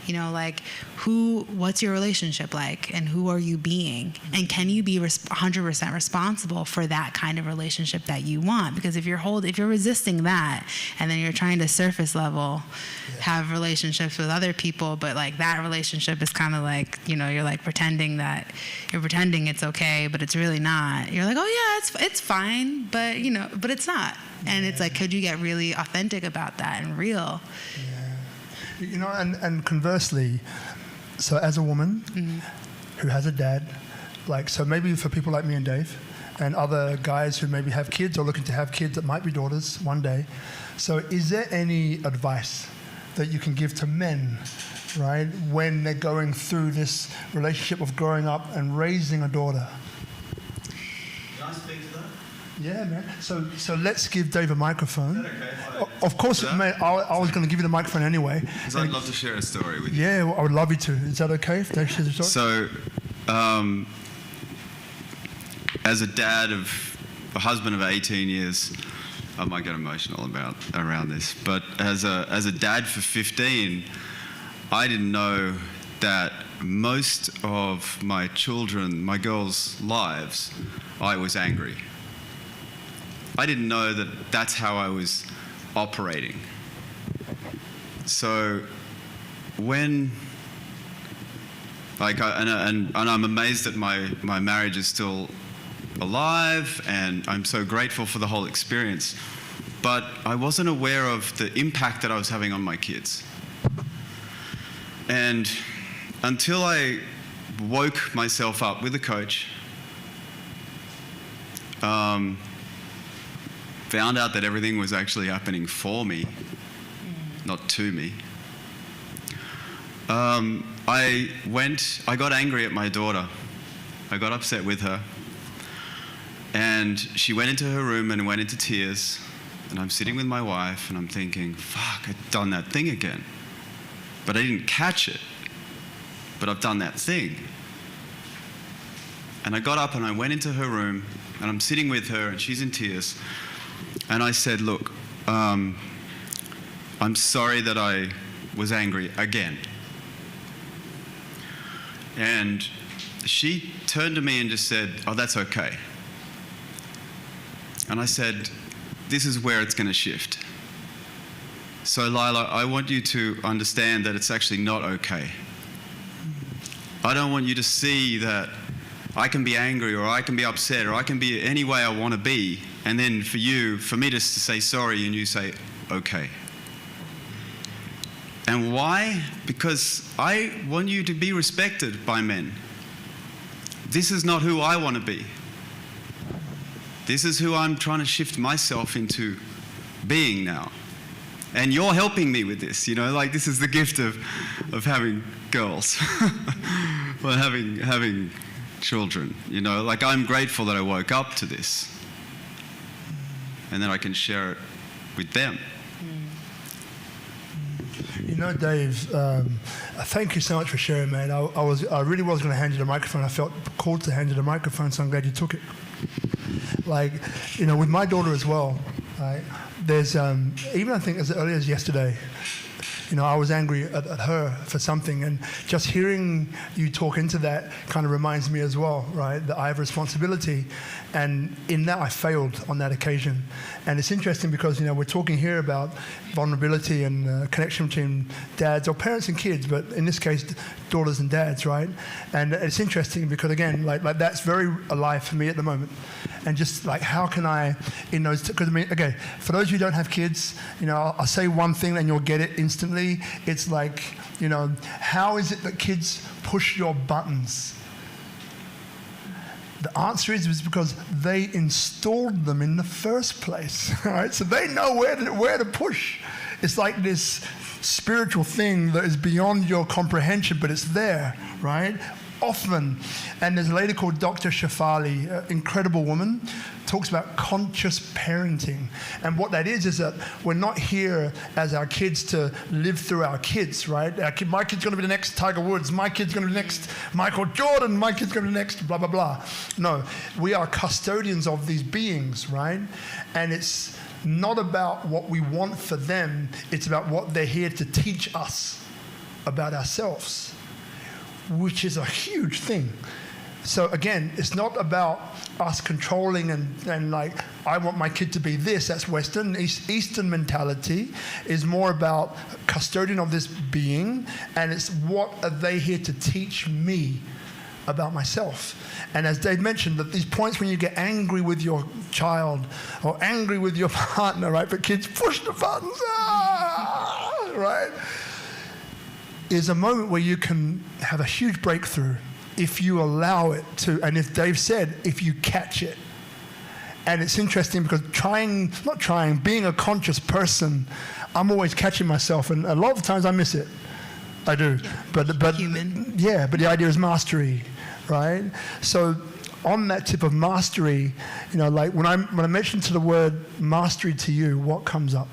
like, what's your relationship like, and who are you being? And can you be 100% responsible for that kind of relationship that you want? Because if you're resisting that, and then you're trying to surface level have relationships with other people, but like that relationship is kind of like, you're like pretending it's okay, but it's really not. You're like, oh yeah, it's fine, but but it's not. And it's like, could you get really authentic about that and real? Yeah. And conversely, so as a woman who has a dad, like, so maybe for people like me and Dave and other guys who maybe have kids or looking to have kids that might be daughters one day, so is there any advice that you can give to men, right, when they're going through this relationship of growing up and raising a daughter? Can I speak to that? Yeah, man. So let's give Dave a microphone. Is that okay? Of course, mate, I was going to give you the microphone anyway. Because I'd love to share a story with you. Yeah, well, I would love you to. Is that okay if Dave shares a story? So, as a dad of a husband of 18 years, I might get emotional around this, but as a dad for 15, I didn't know that most of my girls' lives, I was angry. I didn't know that that's how I was operating. So when, like, and I'm amazed that my marriage is still alive, and I'm so grateful for the whole experience, but I wasn't aware of the impact that I was having on my kids. And until I woke myself up with a coach, found out that everything was actually happening for me, not to me. I got angry at my daughter. I got upset with her. And she went into her room and went into tears. And I'm sitting with my wife and I'm thinking, fuck, I've done that thing again. But I didn't catch it. But I've done that thing. And I got up and I went into her room and I'm sitting with her and she's in tears. And I said, look, I'm sorry that I was angry again. And she turned to me and just said, oh, that's okay. And I said, this is where it's going to shift. So Lila, I want you to understand that it's actually not okay. I don't want you to see that I can be angry or I can be upset or I can be any way I want to be, and then for me just to say sorry and you say, okay. And why? Because I want you to be respected by men. This is not who I want to be. This is who I'm trying to shift myself into being now. And you're helping me with this, like this is the gift of having girls, or having children, like I'm grateful that I woke up to this. And then I can share it with them. Dave, thank you so much for sharing, man. I really was going to hand you the microphone. I felt called to hand you the microphone, so I'm glad you took it. Like, with my daughter as well, right, there's, even I think as early as yesterday, I was angry at her for something, and just hearing you talk into that kind of reminds me as well, right, that I have responsibility, and in that I failed on that occasion. And it's interesting because, we're talking here about vulnerability and connection between dads or parents and kids, but in this case, daughters and dads, right? And it's interesting because, again, like that's very alive for me at the moment. And just like, how can I, in those, because okay, for those who don't have kids, I'll say one thing and you'll get it instantly. It's like, how is it that kids push your buttons? The answer is because they installed them in the first place, right? So they know where to push. It's like this spiritual thing that is beyond your comprehension, but it's there, right? often, and there's a lady called Dr. Shafali, an incredible woman, talks about conscious parenting. And what that is that we're not here as our kids to live through our kids, right? My kid's going to be the next Tiger Woods. My kid's going to be the next Michael Jordan. My kid's going to be the next blah, blah, blah. No, we are custodians of these beings, right? And it's not about what we want for them. It's about what they're here to teach us about ourselves, which is a huge thing. So again, it's not about us controlling and like, I want my kid to be this. That's Western. Eastern mentality is more about custodian of this being, and it's what are they here to teach me about myself. And as Dave mentioned, that these points when you get angry with your child or angry with your partner, right? But kids push the buttons, right? Is a moment where you can have a huge breakthrough if you allow it to, and if Dave said, if you catch it. And it's interesting because being a conscious person, I'm always catching myself, and a lot of times I miss it. I do. Yeah, but human. Yeah, but the idea is mastery, right? So on that tip of mastery, you know, like when I mention to the word mastery to you, what comes up?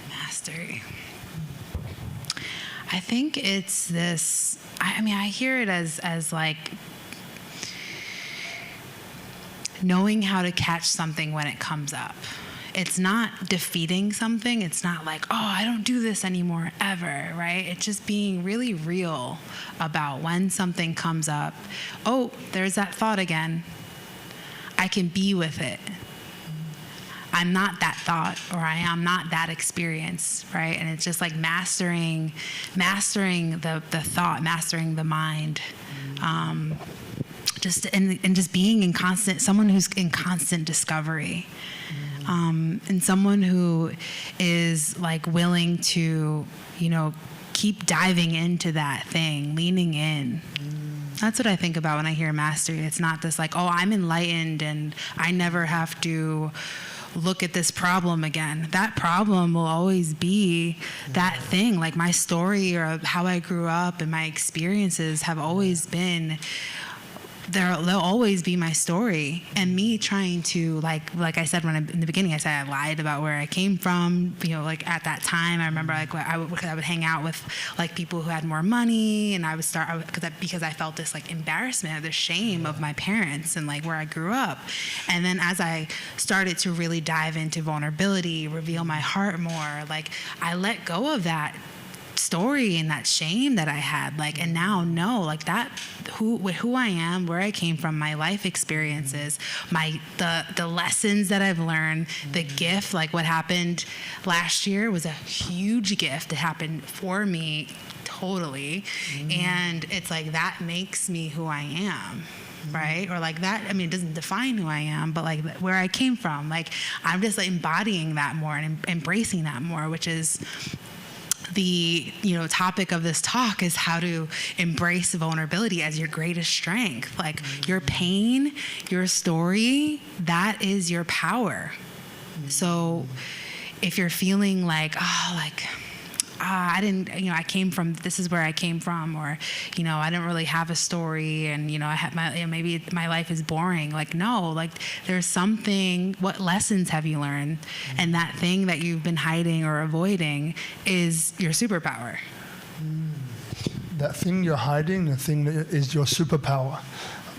Mastery. I think it's this, I mean, I hear it as like knowing how to catch something when it comes up. It's not defeating something. It's not like, oh, I don't do this anymore, ever, right? It's just being really real about when something comes up. Oh, there's that thought again. I can be with it. I'm not that thought, or I am not that experience, right? And it's just like mastering the thought, mastering the mind. Just being in someone who's in constant discovery. And someone who is like willing to, you know, keep diving into that thing, leaning in. That's what I think about when I hear mastery. It's not this like, oh, I'm enlightened and I never have to look at this problem again. That problem will always be that thing. Like my story or how I grew up and my experiences have always been, they'll always be my story. And me trying to, like I said in the beginning, I said I lied about where I came from. You know, like at that time, I remember like I would hang out with like people who had more money, and I would start because I felt this like embarrassment or the shame of my parents and like where I grew up. And then as I started to really dive into vulnerability, reveal my heart more, like I let go of that story and that shame that I had, like, and now know like that who I am, where I came from, my life experiences, the lessons that I've learned, the gift, like what happened last year was a huge gift. It happened for me totally, and it's like that makes me who I am. Right? Or like that, I mean, it doesn't define who I am, but like where I came from, like I'm just like embodying that more and embracing that more, which is the, you know, topic of this talk is how to embrace vulnerability as your greatest strength. Like your pain, your story, that is your power. So if you're feeling like, I didn't, you know, this is where I came from, or, you know, I didn't really have a story, and, you know, maybe my life is boring. Like, no, like there's something, what lessons have you learned? And that thing that you've been hiding or avoiding is your superpower. That thing you're hiding, the thing that is your superpower.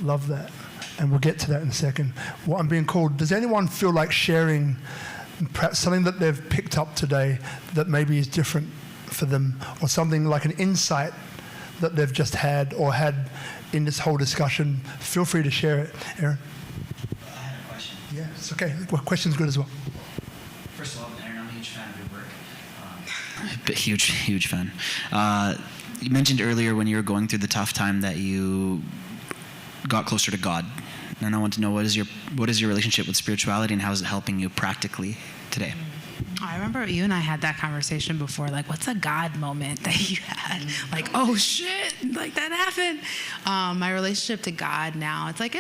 Love that. And we'll get to that in a second. What I'm being called, does anyone feel like sharing perhaps something that they've picked up today that maybe is different for them, or something like an insight that they've just had or had in this whole discussion? Feel free to share it. Aaron? I had a question. Yeah, it's okay. Well, question's good as well. First of all, Aaron, I'm a huge fan of your work. Huge fan. You mentioned earlier when you were going through the tough time that you got closer to God. And I want to know, what is your relationship with spirituality, and how is it helping you practically today? I remember you and I had that conversation before, like, what's a God moment that you had? Like, oh shit, like that happened. My relationship to God now, it's like,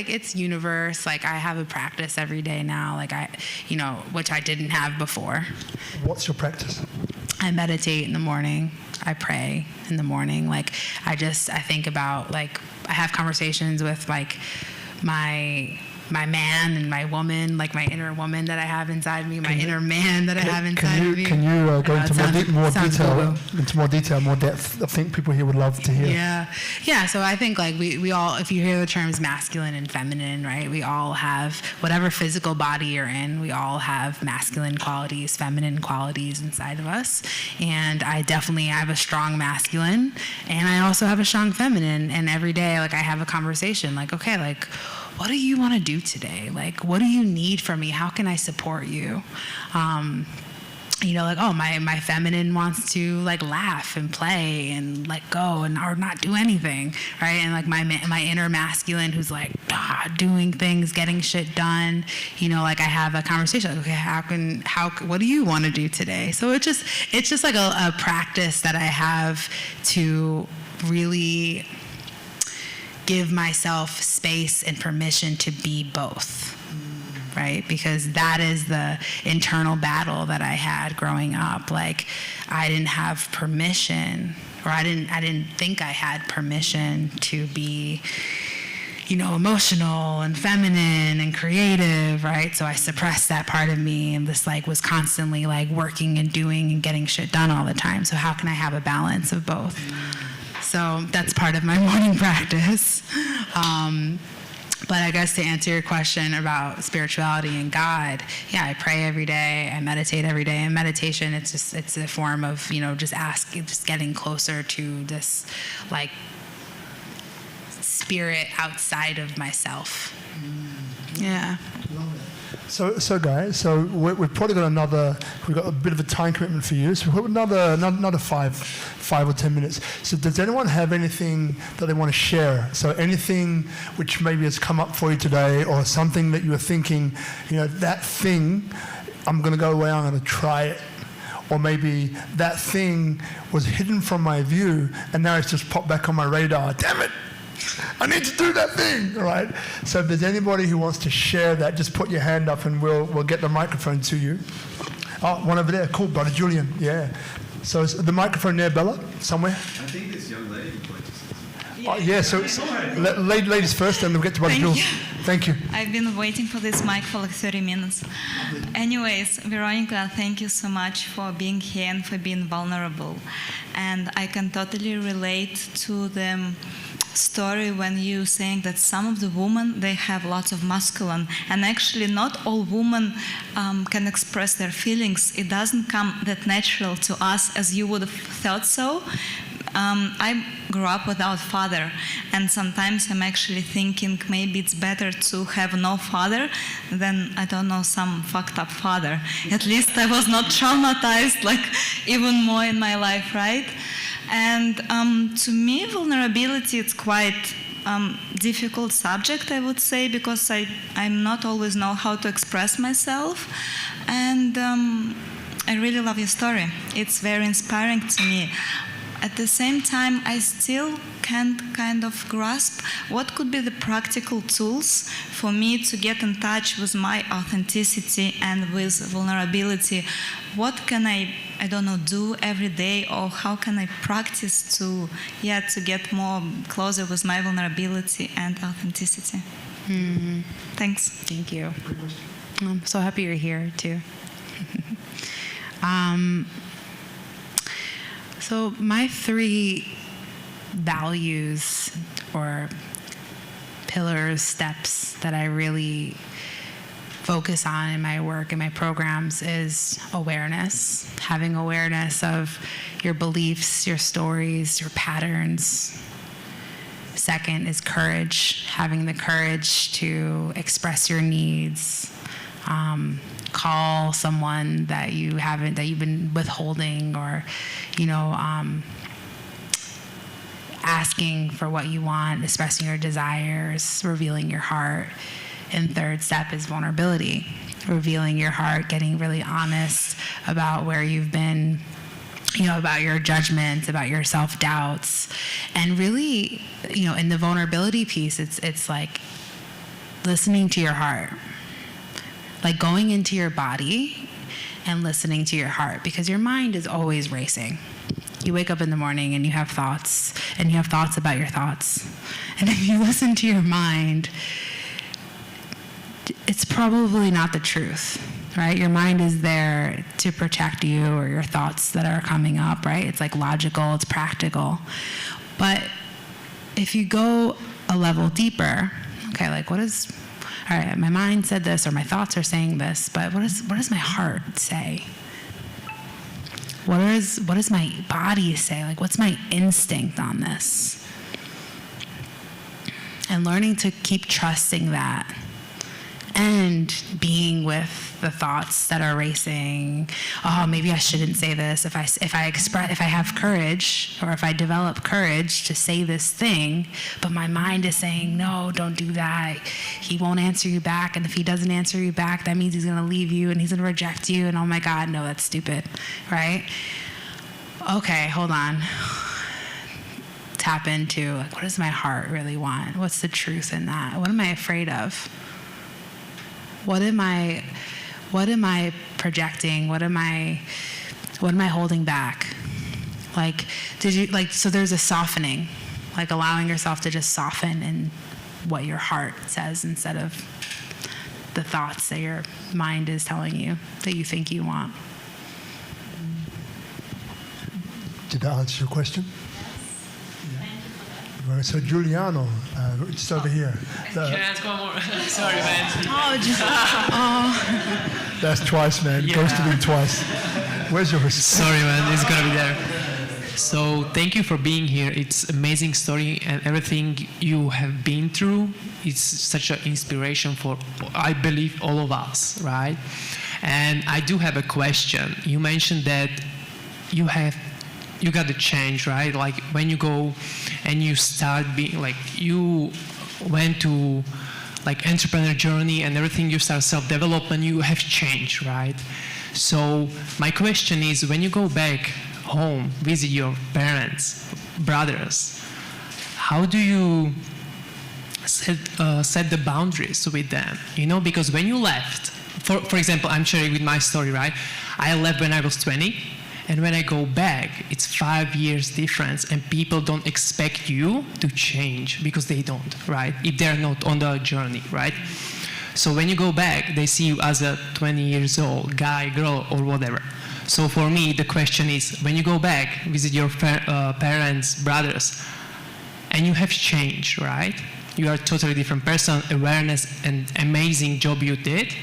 it's universe. Like I have a practice every day now, like which I didn't have before. What's your practice? I meditate in the morning. I pray in the morning. Like, I think about, like, I have conversations with, like, my man and my woman, like my inner woman that I have inside me, my inner man that I have inside me. Can you go into more detail, more depth? I think people here would love to hear. Yeah. So I think, like, we all, if you hear the terms masculine and feminine, right? We all have whatever physical body you're in. We all have masculine qualities, feminine qualities inside of us. And I have a strong masculine, and I also have a strong feminine. And every day, like, I have a conversation, like, okay, like, what do you want to do today? Like, what do you need from me? How can I support you? Like, oh, my feminine wants to, like, laugh and play and let go or not do anything, right? And, like, my inner masculine who's, like, doing things, getting shit done. Like, I have a conversation, like, okay, what do you want to do today? So it's just like a practice that I have to really give myself space and permission to be both, right? Because that is the internal battle that I had growing up. Like, I didn't have permission, or I didn't think I had permission to be, emotional and feminine and creative, right? So I suppressed that part of me, and this, like, was constantly, like, working and doing and getting shit done all the time. So how can I have a balance of both? So that's part of my morning practice. But I guess to answer your question about spirituality and God, yeah, I pray every day, I meditate every day. And meditation, it's a form of, just getting closer to this, like, spirit outside of myself. Yeah. So guys, we've probably got we've got a bit of a time commitment for you. So we've got another 5 or 10 minutes. So does anyone have anything that they want to share? So anything which maybe has come up for you today, or something that you were thinking, that thing, I'm going to go away, I'm going to try it. Or maybe that thing was hidden from my view, and now it's just popped back on my radar. Damn it! I need to do that thing, right? So if there's anybody who wants to share that, just put your hand up and we'll get the microphone to you. Oh, one over there. Cool, brother Julian. Yeah. So is the microphone there, Bella, somewhere? I think this young lady would like to say something. Yeah, so ladies first, and we'll get to brother Jules. Thank you. I've been waiting for this mic for like 30 minutes. Anyways, Veronica, thank you so much for being here and for being vulnerable. And I can totally relate to the story when you saying that some of the women, they have lots of masculine, and actually not all women can express their feelings. It doesn't come that natural to us as you would have thought so. I grew up without father, and sometimes I'm actually thinking maybe it's better to have no father than, I don't know, some fucked up father. At least I was not traumatized, like, even more in my life, right? And to me, vulnerability, it's quite difficult subject, I would say, because I'm not always know how to express myself. And I really love your story. It's very inspiring to me. At the same time, I still can't kind of grasp what could be the practical tools for me to get in touch with my authenticity and with vulnerability. What can I don't know, do every day, or how can I practice to get more closer with my vulnerability and authenticity? Mm-hmm. Thanks. Thank you. I'm so happy you're here too. So my 3 values or pillars, steps that I really focus on in my work and my programs is awareness, having awareness of your beliefs, your stories, your patterns. Second is courage, having the courage to express your needs, call someone that you've been withholding, or asking for what you want, expressing your desires, revealing your heart. And third step is vulnerability, revealing your heart, getting really honest about where you've been, about your judgments, about your self-doubts. And really, in the vulnerability piece, it's like listening to your heart, like going into your body and listening to your heart, because your mind is always racing. You wake up in the morning and you have thoughts, and you have thoughts about your thoughts. And if you listen to your mind, it's probably not the truth, right? Your mind is there to protect you or your thoughts that are coming up, right? It's like logical, it's practical. But if you go a level deeper, okay, like all right, my mind said this, or my thoughts are saying this, but what does my heart say? What does my body say? Like, what's my instinct on this? And learning to keep trusting that, and being with the thoughts that are racing. Oh, maybe I shouldn't say this. If I have courage, or if I develop courage to say this thing, but my mind is saying, no, don't do that. He won't answer you back, and if he doesn't answer you back, that means he's gonna leave you and he's gonna reject you, and oh my God, no, that's stupid, right? Okay, hold on. Tap into, like, what does my heart really want? What's the truth in that? What am I afraid of? What am I projecting? What am I holding back? Like, so there's a softening, like allowing yourself to just soften in what your heart says instead of the thoughts that your mind is telling you that you think you want. Did that answer your question? Right, so Giuliano, just over here. Can I ask one more? Sorry, man. That's twice, man. Yeah. Goes to me twice. Where's your respect? Sorry, man. It's gonna be there. So thank you for being here. It's amazing story, and everything you have been through. It's such an inspiration for, I believe, all of us, right? And I do have a question. You mentioned that you got the change, right? Like when you go and you start being like, you went to like entrepreneur journey and everything, you start self-development, you have changed, right? So my question is, when you go back home, visit your parents, brothers, how do you set the boundaries with them? You know, because when you left, for example, I'm sharing with my story, right? I left when I was 20. And when I go back, it's 5 years difference, and people don't expect you to change because they don't, right? If they're not on the journey, right? So when you go back, they see you as a 20 years old guy, girl, or whatever. So for me, the question is, when you go back, visit your parents, brothers, and you have changed, right? You are a totally different person, awareness, and amazing job you did.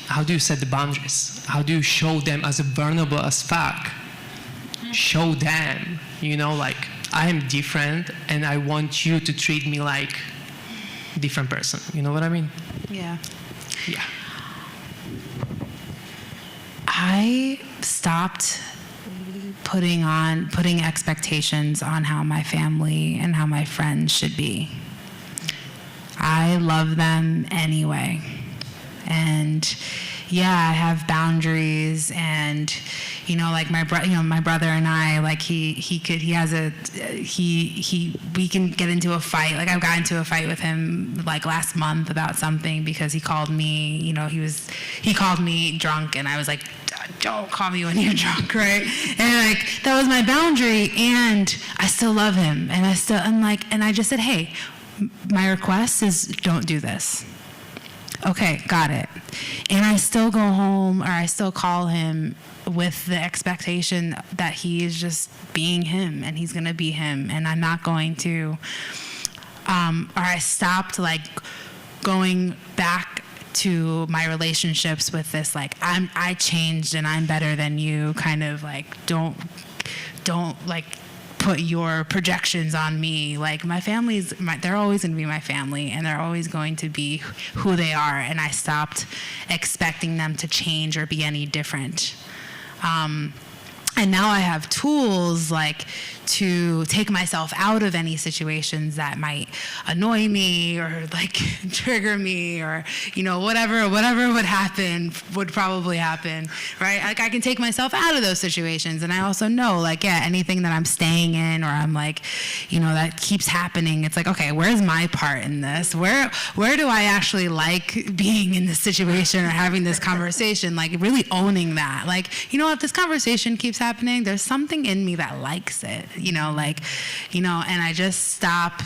How do you set the boundaries? How do you show them as vulnerable as fuck? Show them, you know, like, I am different and I want you to treat me like a different person. You know what I mean? Yeah. Yeah. I stopped putting expectations on how my family and how my friends should be. I love them anyway. And yeah, I have boundaries, and you know, like my brother and I, like we can get into a fight. Like I've gotten into a fight with him like last month about something because he called me, you know, he called me drunk, and I was like, don't call me when you're drunk, right? And like that was my boundary, and I still love him, and I just said, hey, my request is don't do this. Okay, got it. And I still go home, or I still call him with the expectation that he is just being him, and he's gonna be him, and I'm not going to, or I stopped like going back to my relationships with this like I changed and I'm better than you kind of like don't like put your projections on me. Like my family's, they're always going to be my family, and they're always going to be who they are. And I stopped expecting them to change or be any different. And now I have tools like to take myself out of any situations that might annoy me or like trigger me, or whatever would happen would probably happen, right? Like I can take myself out of those situations, and I also know like anything that I'm staying in or I'm like that keeps happening, it's like, okay, where's my part in this? Where do I actually like being in this situation or having this conversation? Like really owning that, like if this conversation keeps happening, there's something in me that likes it, and I just stop,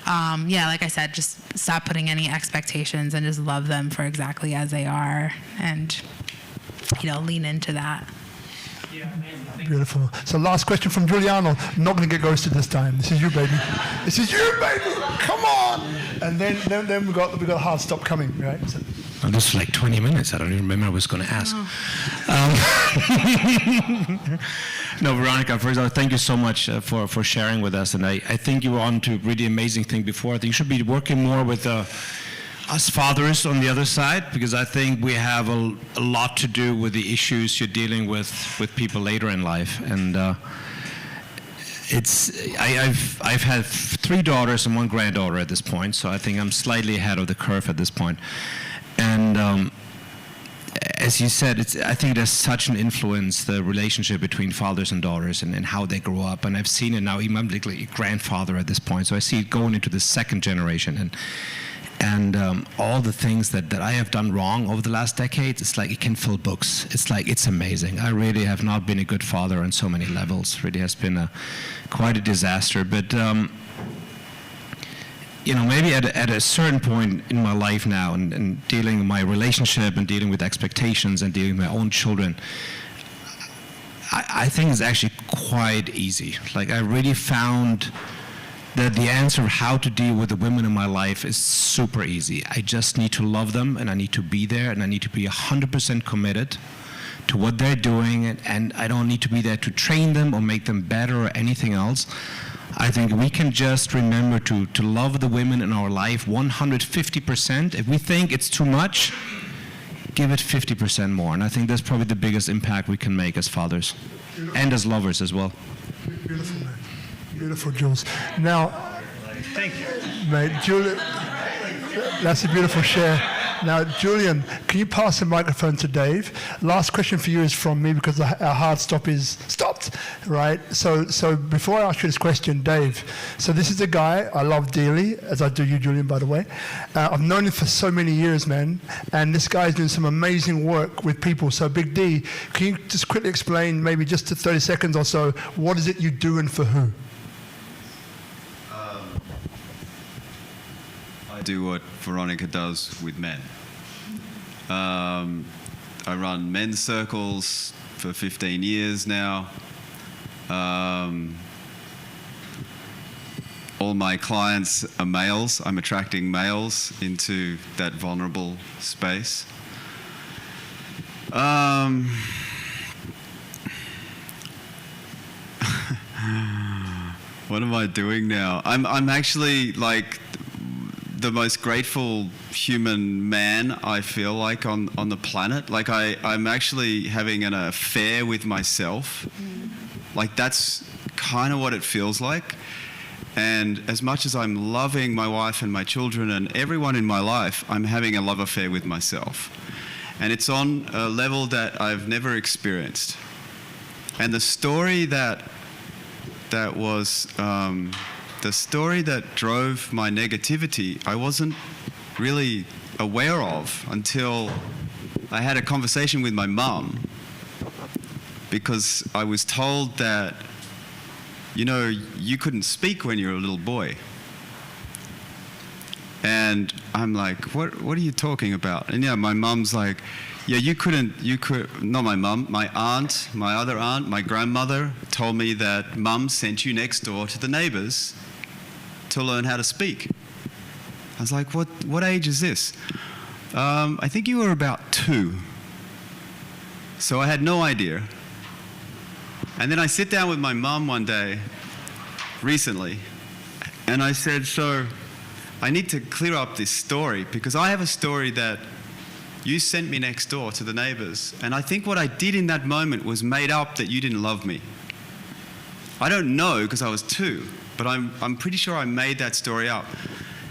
like I said, just stop putting any expectations and just love them for exactly as they are, and, lean into that. Yeah, Beautiful. So last question from Giuliano. Not going to get ghosted this time. This is you, baby. This is you, baby. Come on. And then we got a hard stop coming, right? So. Oh, this was like 20 minutes. I don't even remember what I was going to ask. No, Veronica, first of all, thank you so much for sharing with us. And I think you were on to a really amazing thing before. I think you should be working more with us fathers on the other side, because I think we have a lot to do with the issues you're dealing with people later in life. And I've had 3 daughters and 1 granddaughter at this point, so I think I'm slightly ahead of the curve at this point. And as you said, I think there's such an influence, the relationship between fathers and daughters and how they grow up. And I've seen it now, even I'm like a grandfather at this point, so I see it going into the 2nd generation. And all the things that I have done wrong over the last decade, it's like it can fill books. It's like, it's amazing. I really have not been a good father on so many levels. It really has been quite a disaster. But maybe at a certain point in my life now, and dealing with my relationship and dealing with expectations and dealing with my own children, I think it's actually quite easy. Like I really found that the answer of how to deal with the women in my life is super easy. I just need to love them, and I need to be there, and I need to be 100% committed to what they're doing, and I don't need to be there to train them or make them better or anything else. I think we can just remember to love the women in our life 150%. If we think it's too much, give it 50% more. And I think that's probably the biggest impact we can make as fathers and as lovers as well. Beautiful, man. Beautiful, Jules. Now, thank you, mate. Julian, that's a beautiful share. Now, Julian, can you pass the microphone to Dave? Last question for you is from me, because our hard stop is stopped, right? So before I ask you this question, Dave, so this is a guy I love dearly, as I do you, Julian, by the way. I've known him for so many years, man, and this guy's doing some amazing work with people. So Big D, can you just quickly explain, maybe just to 30 seconds or so, what is it you do and for who? I do what Veronica does with men. I run men's circles for 15 years now. All my clients are males. I'm attracting males into that vulnerable space. What am I doing now? I'm actually like the most grateful human man, I feel like, on the planet. Like I'm actually having an affair with myself. Like that's kind of what it feels like. And as much as I'm loving my wife and my children and everyone in my life, I'm having a love affair with myself. And it's on a level that I've never experienced. And the story that was the story that drove my negativity, I wasn't really aware of until I had a conversation with my mum, because I was told that, you couldn't speak when you were a little boy. And I'm like, what are you talking about? And my mum's like, yeah, not my mum, my aunt, my other aunt, my grandmother told me that mum sent you next door to the neighbors to learn how to speak. I was like, what age is this? I think you were about 2. So I had no idea. And then I sit down with my mum one day, recently, and I said, so I need to clear up this story, because I have a story that, You sent me next door to the neighbors. And I think what I did in that moment was made up that you didn't love me. I don't know because I was 2, but I'm pretty sure I made that story up.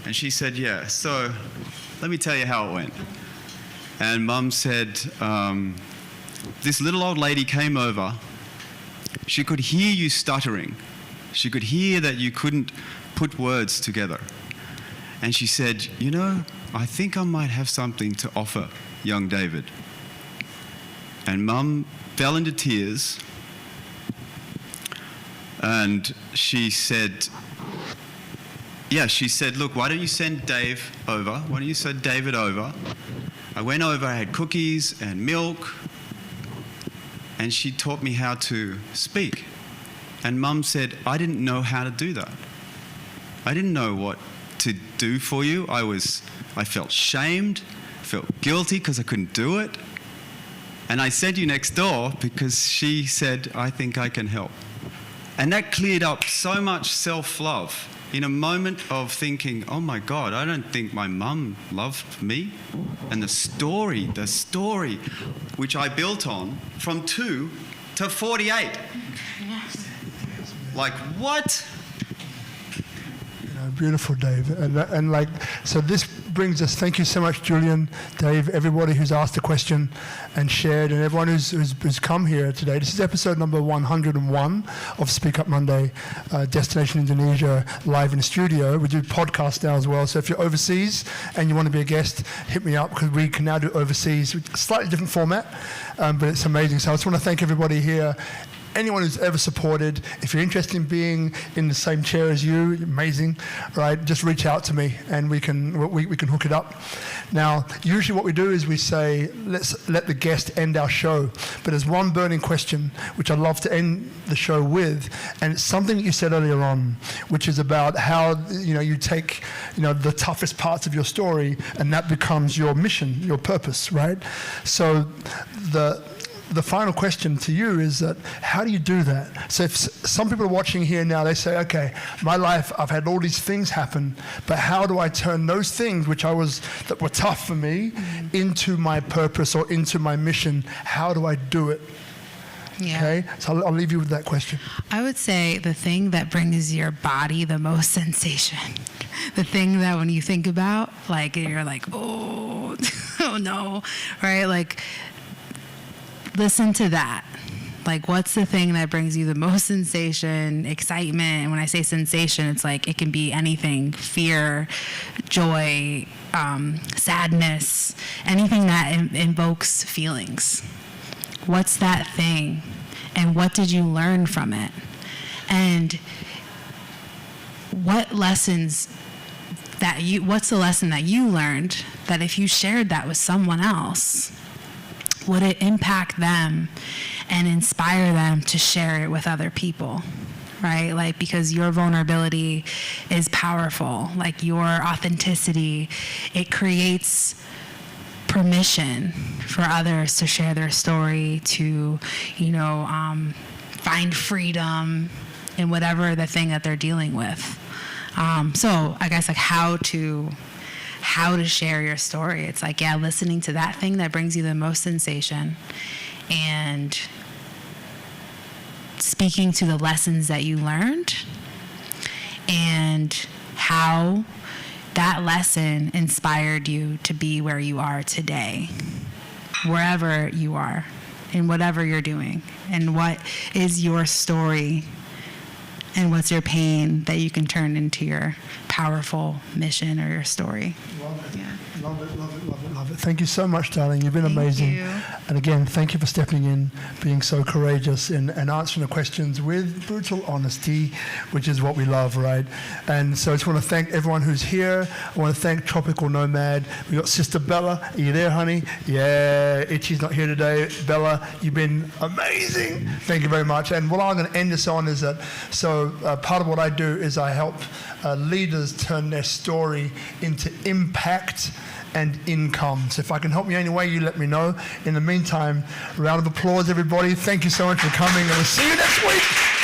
And she said, yeah, so let me tell you how it went. And Mum said, this little old lady came over. She could hear you stuttering. She could hear that you couldn't put words together. And she said, you know, I think I might have something to offer young David. And Mum fell into tears. And she said, look, why don't you send Dave over? Why don't you send David over? I went over, I had cookies and milk. And she taught me how to speak. And Mum said, I didn't know how to do that. I didn't know what to do for you. I felt shamed, felt guilty because I couldn't do it. And I sent you next door because she said, I think I can help. And that cleared up so much self-love in a moment of thinking, oh my God, I don't think my mum loved me. And the story, which I built on from 2 to 48. Like, what? Beautiful, Dave. And like, so this brings us, thank you so much, Julian, Dave, everybody who's asked a question and shared, and everyone who's come here today. This is episode number 101 of Speak Up Monday, Destination Indonesia, live in the studio. We do podcasts now as well, so if you're overseas and you want to be a guest, hit me up, because we can now do overseas with a slightly different format, but it's amazing. So I just want to thank everybody here. Anyone who's ever supported, if you're interested in being in the same chair as you, amazing, right? Just reach out to me and we can hook it up. Now, usually what we do is we say, let's let the guest end our show. But there's one burning question which I'd love to end the show with, and it's something that you said earlier on, which is about how you take the toughest parts of your story, and that becomes your mission, your purpose, right? So the final question to you is that, how do you do that? So if some people are watching here now, they say, okay, my life, I've had all these things happen, but how do I turn those things that were tough for me into my purpose or into my mission? How do I do it? Yeah. Okay, so I'll leave you with that question. I would say the thing that brings your body the most sensation, the thing that when you think about, like, you're like, oh, oh no, right? Like, listen to that. Like, what's the thing that brings you the most sensation, excitement? And when I say sensation, it's like, it can be anything: fear, joy, sadness, anything that invokes feelings. What's that thing? And what did you learn from it? And what's the lesson that you learned that if you shared that with someone else, would it impact them and inspire them to share it with other people, right? Like, because your vulnerability is powerful. Like, your authenticity, it creates permission for others to share their story, to, find freedom in whatever the thing that they're dealing with. So I guess, like, how to share your story. It's like, listening to that thing that brings you the most sensation and speaking to the lessons that you learned and how that lesson inspired you to be where you are today, wherever you are, in whatever you're doing, and what is your story and what's your pain that you can turn into your powerful mission or your story. Love it. Yeah. Love it, love it, love it, love it. Thank you so much, darling. You've been amazing. You. And again, thank you for stepping in, being so courageous and answering the questions with brutal honesty, which is what we love, right? And so I just want to thank everyone who's here. I want to thank Tropical Nomad. We got Sister Bella. Are you there, honey? Yeah, Itchy's not here today. Bella, you've been amazing. Thank you very much. And what I'm going to end this on is that, part of what I do is I help leaders turn their story into impact and income. So if I can help you any way, you let me know. In the meantime, round of applause, everybody. Thank you so much for coming, and we'll see you next week.